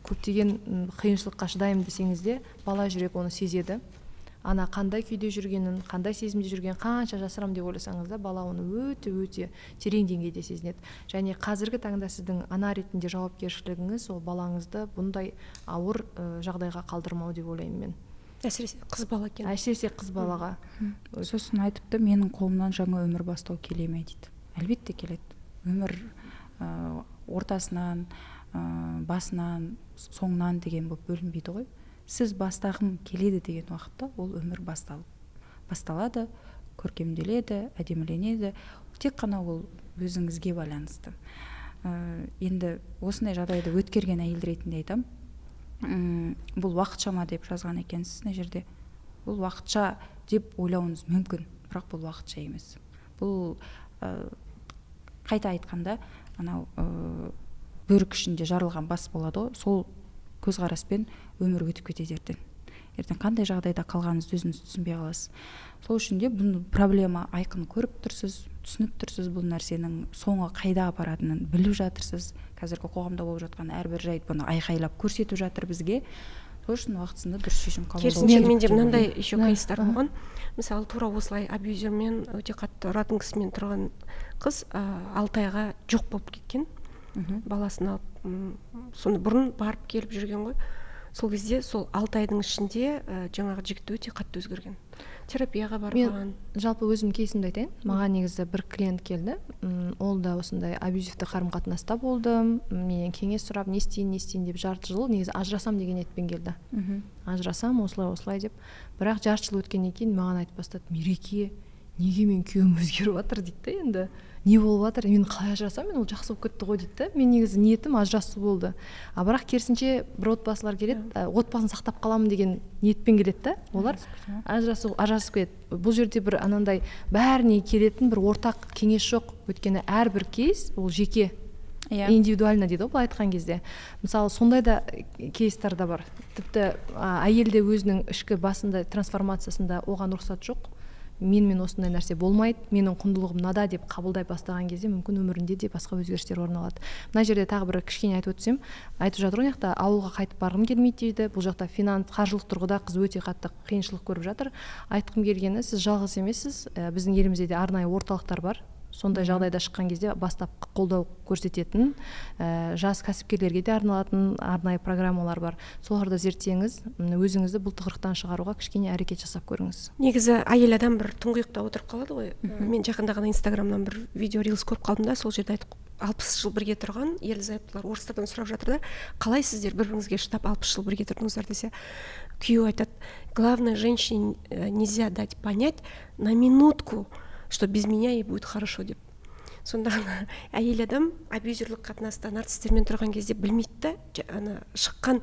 көптеген қиыншылыққа шыдаймын десеңіз де, бала жүрек оны сезеді. Ана қандай күйде жүргенін, қандай сезімде жүргенін қанша жасырам деп ойласаңыз да, бала оны өте терең деңгейде сезінеді. Және қазіргі таңда сіздің ана ретінде жауапкершілігіңіз ол балаңызды бұндай ауыр жағдайға қалдырмау деп ойлаймын мен. Әсіресе қыз бала екен. Әсіресе қыз балаға. Сосын айтыпты, менің қолымнан жаңа өмір бастау келе ме дейді. Әлбетте келеді. Өмір ортасынан, басынан, соңынан деген болып бөлінбейді ғой. Сіз бастағым келеді деген уақытта ол өмір басталады, көркемделеді, әдеміленеді. Тек қана ол өзіңізге байланысты. Енді осындай жағдайды өткерген әйел ретінде айтам. Бұл уақытша ма деп жазған екенсіз мына жерде. Бұл уақытша деп ойлауыңыз мүмкін, бірақ бұл уақытша емес. Бұл қайта айтқанда, анау бөрік ішінде жарылған бас болады ғой, сол көзқараспен өмір өтіп кетеді ертең қандай жағдайда қалғаныңызды өзіңіз түсінбей қаласыз. Сол үшін де бұл проблема айқын көріп тұрсыз, түсініп тұрсыз, бұл нәрсенің соңы қайда апаратынын біліп жатырсыз. Қазіргі қоғамда болып жатқан әрбір жайт бұны айқайлап көрсетіп жатыр бізге. Сол үшін уақытысында дұрыс шешім қабылдау. Керісінше менде мынандай еще кейстер болған. Мысалы, тура осылай абьюзермен, өте қатты ұратын кісімен тұрған қыз 6 айға жоқ болып кеткен. Баласын алып соны бұрын барып келіп жүрген ғой. Сол кезде сол 6 айдың ішінде жаңағы жігіт өте қатты өзгерген. Терапияға барған. Мен жалпы өзім кейсімді айтайын. Маған негізі бір клиент келді. Ол да осындай абьюзивті қарым-қатынаста болды. Менен кеңес сұрап, не істейін деп жарты жыл негізі ажырасам деген ниетпен келді. Ажырасам осылай деп. Бірақ жарты жыл өткеннен кейін маған айтып бастады: "Мереке, неге мен күйеуім өзгеріп жатыр?" дейді да. Енді не болып жатыр? Мен қалай ажырасам, мен ол жақсы болып кетті ғой дейді да. Мен негізі ниетім ажырасу болды. Бірақ керісінше бір отбасылар келеді, отбасын сақтап қаламын деген ниетпен келеді да. Олар ажырасып кетеді. Бұл жерде бір анандай бәріне келетін бір ортақ кеңес жоқ. Өйткені әрбір кейс ол жеке, индивидуально дейді ғой, былай айтқан кезде. Мысалы, сондай да кейстер да бар. Тіпті әйелде өзінің ішкі басында трансформациясында оған рұқсат жоқ. Мен осындай нәрсе болмайды, менің құндылығым мынада деп қабылдай бастаған кезде мүмкін өмірінде де басқа өзгерістер орын алады. Мына жерде тағы бір кішкене айтып өтсем, айтып жатыр ғой, жақта ауылға қайтып барғым келмейді дейді. Бұл жақта қаржылық тұрғыда қыз өте қатты қиыншылық көріп жатыр. Айтқым келгені, сіз жалғыз емессіз, біздің елімізде де арнайы орталықтар бар. Сондай жағдайда шыққан кезде бастапқы қолдау көрсететін, жас кәсіпкерлерге де арналатын арнайы программалар бар. Соларды зерттеңіз, өзіңізді бұл тығырықтан шығаруға кішкене әрекет жасап көріңіз. Негізі әйел адам бір тұңғиықта отырып қалады ғой. Мен жақында ғана Инстаграмнан бір видео рилс көріп қалдым да, сол жерде айтып 60 жыл бірге тұрған ерлі-зайыптылар орыстардан сұрап жатыр да, қалай сіздер бір-біріңізге шыдап 60 жыл бірге тұрдыңыздар десе, күйеуі айтады: "Главное, женщине нельзя дать понять на минутку, что без меня ей будет хорошо" деп. Сонда әйел адам абьюзерлік қатынаста нарцисстермен тұрған кезде білмейді да, шыққан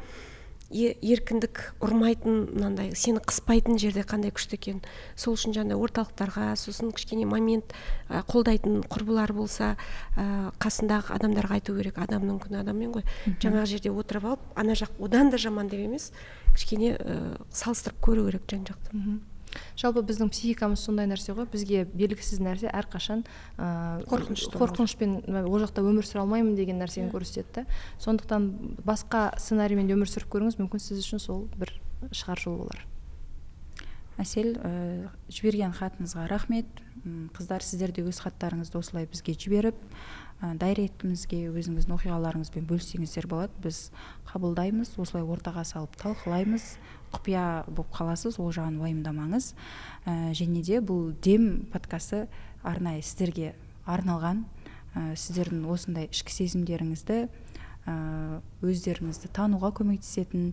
еркіндік ұрмайтын, мынандай сені қыспайтын жерде қандай күшті екен. Сол үшін жаңағыдай орталықтарға, сосын кішкене момент қолдайтын құрбылар болса, қасындағы адамдарға айту керек, адамның күні адаммен ғой. Жаңағы жерде отырып алып, ана жақ одан да жаман деп емес, кішкене салыстырып көру керек жан жақты. Жалпы біздің психикамыз сондай нәрсе ғой, бізге белгісіз нәрсе әрқашан қорқынышпен ол жақта өмір сүре алмаймын деген нәрсені көрсетеді. Сондықтан басқа сценариймен өмір сүріп көріңіз, мүмкін сіз үшін сол бір шығар жол болар. Әсел, жіберген хатыңызға рахмет. Қыздар, сіздер де өз хаттарыңызды осылай бізге жіберіп, дайректімізге өзіңіздің оқиғаларыңызбен бөліссеңіздер болады. Біз қабылдаймыз, осылай ортаға салып талқылаймыз. Құпия болып қаласыз, ол жағын уайымдамаңыз. Және де бұл дем подкасты арнайы сіздерге арналған. Сіздердің осындай ішкі сезімдеріңізді, өздеріңізді тануға көмектесетін,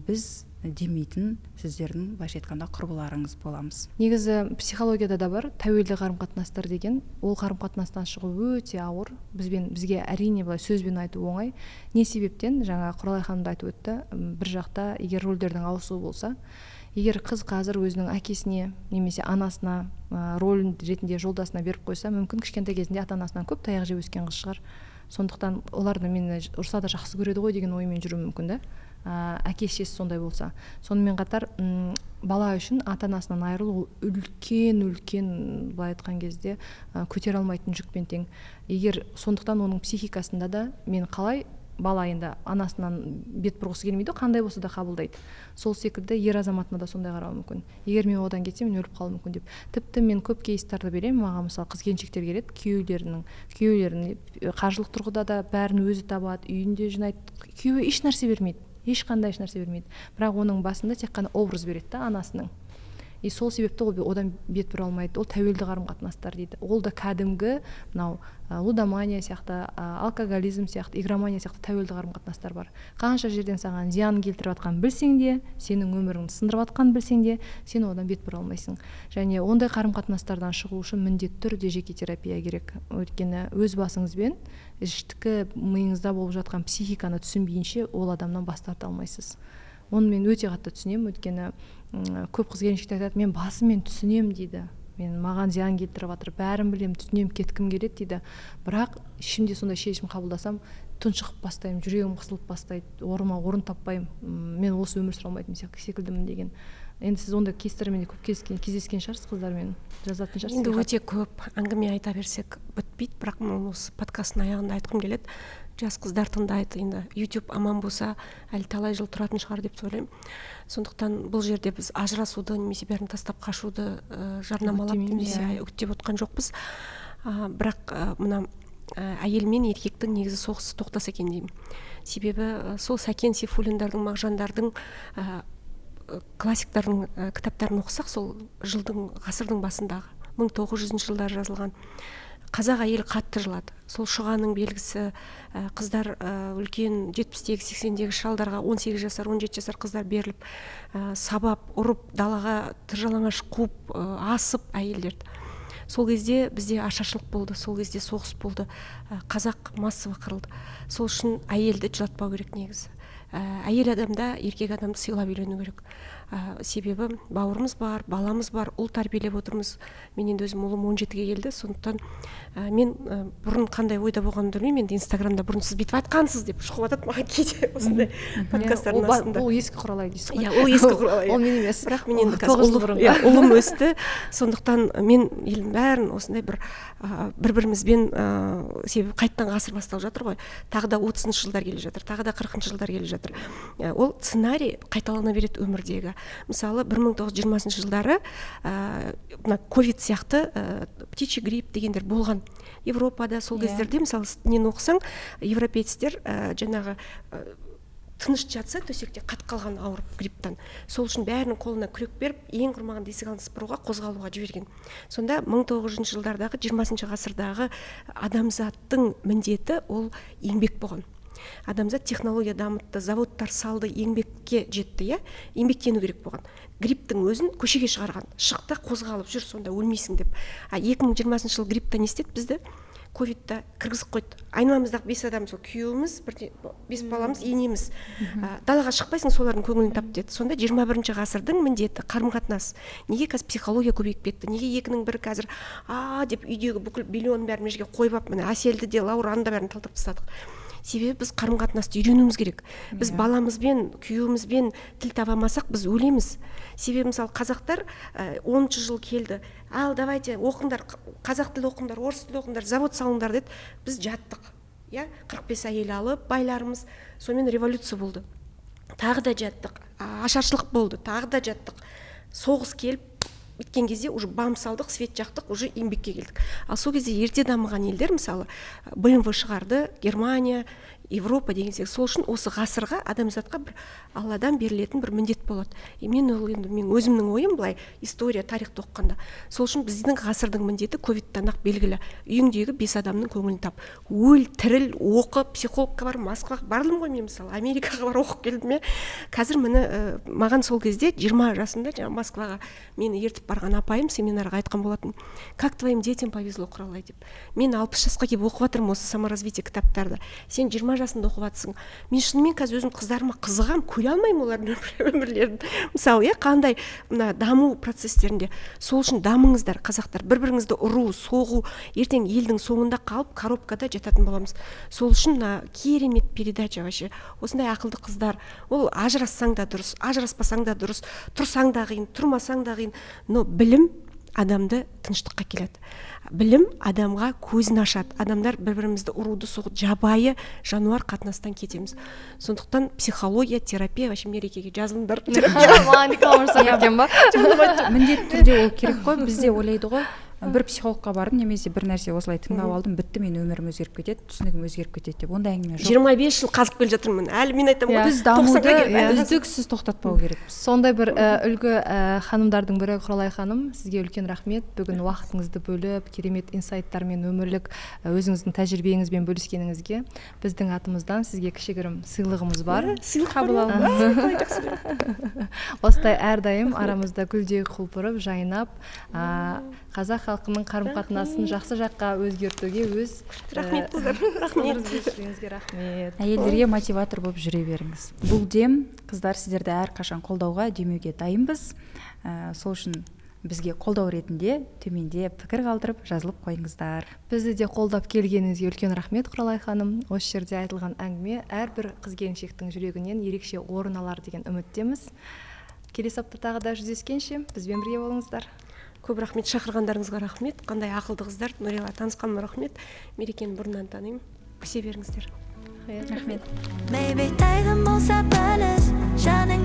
біз демейтін сіздердің былайша айтқанда құрбыларыңыз боламыз. Негізі психологияда да бар тәуелді қарым-қатынастар деген. Ол қарым-қатынастан шығу өте ауыр. Бізге әрине былай сөзбен айту оңай. Не себептен? Жаңа Құралай ханым да айтып өтті. Бір жақта егер рөлдердің ауысуы болса, егер қыз қазір өзінің әкесіне немесе анасына рөлін ретінде жолдасына беріп қойса, мүмкін кішкентай кезінде ата-анасынан көп таяқ жеп өскен қыз шығар. Сондықтан оларды мені ұрса да жақсы көреді ғой деген оймен жүру мүмкін да. Әке-шешесі сондай болса. Сонымен қатар бала үшін ата-анасынан айырылу үлкен былай айтқан кезде көтере алмайтын жүкпен тең. Егер сондықтан оның психикасында да мен қалай бала енді анасынан бет бұрғысы келмейді, қандай болса да қабылдайды. Сол секілді ер азаматына да сондай қарауы мүмкін. Егер мен одан кетсем, мен өліп қалуым мүмкін деп. Тіпті мен көп кейстарды беремін, маған мысалы қыз-келіншектер келеді, күйеулерінің қаржылық тұрғыда да бәрін өзі табады, үйінде жинайды. Күйеуі еш нәрсе бермейді. Ешқандай нәрсе бермейді. Бірақ оның басында тек қана образ береді да анасының. И сол себепті ол одан бет бұра алмайды. Ол тәуелді қарым-қатынастар дейді. Ол да кәдімгі мынау лудомания сияқты, алкоголизм сияқты, игромания сияқты тәуелді қарым-қатынастар бар. Қанша жерден саған зиян келтіріп жатқанын білсең де, сенің өміріңді сындырып жатқанын білсең де, сен одан бет бұра алмайсың. Және ондай қарым-қатынастардан шығу үшін міндетті түрде жеке терапия керек. Өйткені өз басыңызбен іштікі миыңызда болып жатқан психиканы түсінбейінше ол адамнан бас тарта алмайсыз. Оны мен өте қатты түсінемін, өйткені көп қыз-келіншектер айтады, мен басымен түсінем дейді. Маған зиян келтіріп жатыр, бәрін білем, түсінем, кеткім келеді дейді. Бірақ ішімде сондай шешім қабылдасам, тұншығып бастаймын, жүрегім қысылып бастайды, орын таппаймын, мен осы өмір сүре алмайтын секілдімін деген. Енді сіз онда кейстермен көп кездескен шығарсыз, қыздармен жазатын шығарсыз. Енді өте көп әңгіме айта берсек бітпейді, бірақ мен осы подкасттың аяғында айтқым келеді. Жас қыздар тыңдайды, енді YouTube аман болса, әлі талай жыл тұратын шығар деп ойлаймын. Сондықтан бұл жерде біз ажырасуды немесе бәрін тастап қашуды жарнамалап немесе үгіттеп отқан жоқпыз. Бірақ мына әйел мен еркектің негізі соғысы тоқтаса екен деймін. Себебі сол Сәкен Сейфуллиндардың, Мағжандардың, классиктардың кітаптарын оқысақ, сол ғасырдың басындағы 1900 жылдар жазылған қазақ әйел қатты жылады. Сол шұғаның белгісі, қыздар үлкен 70-дегі 80-дегі шалдарға 18 жасар 17 жасар қыздар беріліп, сабап, ұрып, далаға тыржалаңаш қуып, асып әйелдерді. Сол кезде бізде ашаршылық болды, сол кезде соғыс болды, қазақ массово қырылды. Сол үшін әйелді жылатпау керек негізі. Әйел адамда еркек адамды сыйлап үйлену керек. Себебі бауырымыз бар, баламыз бар, ұл тәрбиелеп отырмыз. Мен енді өзім ұлым 17-ге келді, сондықтан мен бұрын қандай ойда болғанын білмеймін. Енді Инстаграмда бұрын сіз бүйтіп айтқансыз деп шұқып атады маған кейде осындай подкасттардың астында. Ол ескі құралай дейсіз ғой. Иә, ол ескі құралай. Ол мен емес. Бірақ мен енді қазір ұлым өсті, сондықтан мен елдің бәрін осындай бір-бірімізбен себебі қайттан ғасыр басталып жатыр ғой. Тағы да 30-шы жылдар келе жатыр, тағы да 40-шы жылдар келе жатыр. Ол сценарий қайталана береді өмірдегі. Мысалы 1920 жылдары ковид сияқты птичий грипп дегендер болған. Европада сол кездерде мысалы нені оқысаң, европейцтер жаңағы тыныш жатса төсекте қатып қалған ауырып грипптан. Сол үшін бәрінің қолына күрек беріп, ең құрмағанда есік алдын сыпыруға, қозғалуға жіберген. Сонда 1900 жылдардағы 20 ғасырдағы адамзаттың міндеті ол еңбек болған. Адамзат технология дамытты, заводтар салды, еңбекке жетті, еңбектену керек болған. Грипптің өзін көшеге шығарған, шықты, қозғалып жүр, сонда өлмейсің деп. 2020 жыл гриппта не істеді бізді? Ковидта кіргізіп қойды. Айналамыздағы 5 адам, сол күйеуіміз, 5 баламыз, енеміз. Далаға шықпайсың, солардың көңілін тап деді. Сонда 21 ғасырдың міндеті қарым-қатынас. Неге қазір психология көбейіп кетті? Неге екінің бірі қазір деп үйдегі бүкіл миллионын бәрін жерге қойып алып, міне Әселді де, Лаураны да бәрін талтап тастадық. Себебі біз қарым-қатынасты үйренуіміз керек. Біз баламызбен, күйеуімізбен тіл таба алмасақ, біз өлеміз. Себебі мысалы қазақтар 10 жыл келді. Ал давайте оқыңдар, қазақ тілі оқыңдар, орыс тілі оқыңдар, завод салыңдар деді. Біз жаттық. 45 әйел алып, байларымыз, сонымен революция болды. Тағы да жаттық. Ашаршылық болды, тағы да жаттық. Соғыс келіп біткен кезде уже бам салдық, свет жақтық, уже еңбекке келдік. Ал сол кезде ерте дамыған елдер, мысалы BMW шығарды, Германия, Европа деген сияқты. Сол үшін осы ғасырға адамзатқа бір Алладан берілетін бір міндет болады. Мен өзімнің ойым былай история, тарихты оқығанда. Сол үшін біздің ғасырдың міндеті ковидтан ақ белгілі. Үйіңдегі 5 адамның көңілін тап. Өл, тіріл, оқы, психологқа бар, Москваға бардым ғой мен мысалы, Америкаға бар оқып келдім. Қазір маған сол кезде 20 жасымда Москваға мені ертіп барған апайым семинарға айтқан болатын. Как твоим детям повезло, Құралай деп. Мен 60 жасқа келіп оқып жатырмын осы саморазвитие кітаптарды. Сен 20 жасында оқып жатсың. Мен шынымен қазір өзім қыздарыма қызығам, көре алмаймын олардың өмірлерін. Мысалы, қандай даму процестерінде. Сол үшін дамыңыздар, қазақтар. Бір-біріңізді ұру, соғу, ертең елдің соңында қалып, коробкада жататын боламыз. Сол үшін керемет передача вообще. Осындай ақылды қыздар. Ол ажырассаң да дұрыс, ажыраспасаң да дұрыс, тұрсаң да қиын, тұрмасаң да қиын. Но білім адамды тыныштыққа келеді. Білім адамға көзін ашады. Адамдар бір-бірімізді ұруды соғып, жабайы жануар қатынастан кетеміз. Сондықтан психология, терапия, вообще мерекеге жазылыңдар. Міндетті түрде ол керек қой. Бізде ойлайды ғой, бір психологқа бардым, немесе бір нәрсе осылай тыңдап алдым, бітті, мен өмірім өзгеріп кетеді, түсінігім өзгеріп кетеді деп. Ондай әңгіме жоқ. 25 жыл қазып келе жатырмын. Әлі мен айтамын, біз дамуды үздіксіз тоқтатпау керекпіз. Сондай бір үлгі ханымдардың бірі Құралай ханым, сізге үлкен рахмет. Бүгін уақытыңызды бөліп, керемет инсайттармен, өмірлік өзіңіздің тәжірибеңізбен бөліскеніңізге біздің атымыздан сізге кішігірім сыйлығымыз бар. Сыйлық қабыл алыңыз. Осылай әрдайым арамызда гүлдей құлпырып, жайнап, қазақ халқының қарым-қатынасын жақсы жаққа өзгертуге өз рахмет қыздар, рахмет. Әйелдерге мотиватор болып жүре беріңіз. Бұл дем, қыздар, сіздерді әрқашан қолдауға, демеуге дайынбыз. Сол үшін бізге қолдау ретінде төменде пікір қалдырып жазылып қойыңыздар. Бізді де қолдап келгеніңізге үлкен рахмет, Құралай ханым. Осы жерде айтылған әңгіме әрбір қыз-келіншектің жүрегінен ерекше орын алар деген үміттеміз. Келесі аптада тағы да жүздескенше бізбен бірге болыңыздар. Көп рахмет, шақырғандарыңызға рахмет. Қандай ақылды қыздар. Нұрила, танысқаныма рахмет. Мерекені бұрыннан танимын. Күсе беріңіздер. Рахмет. Maybe тайғын болса біліс, жаның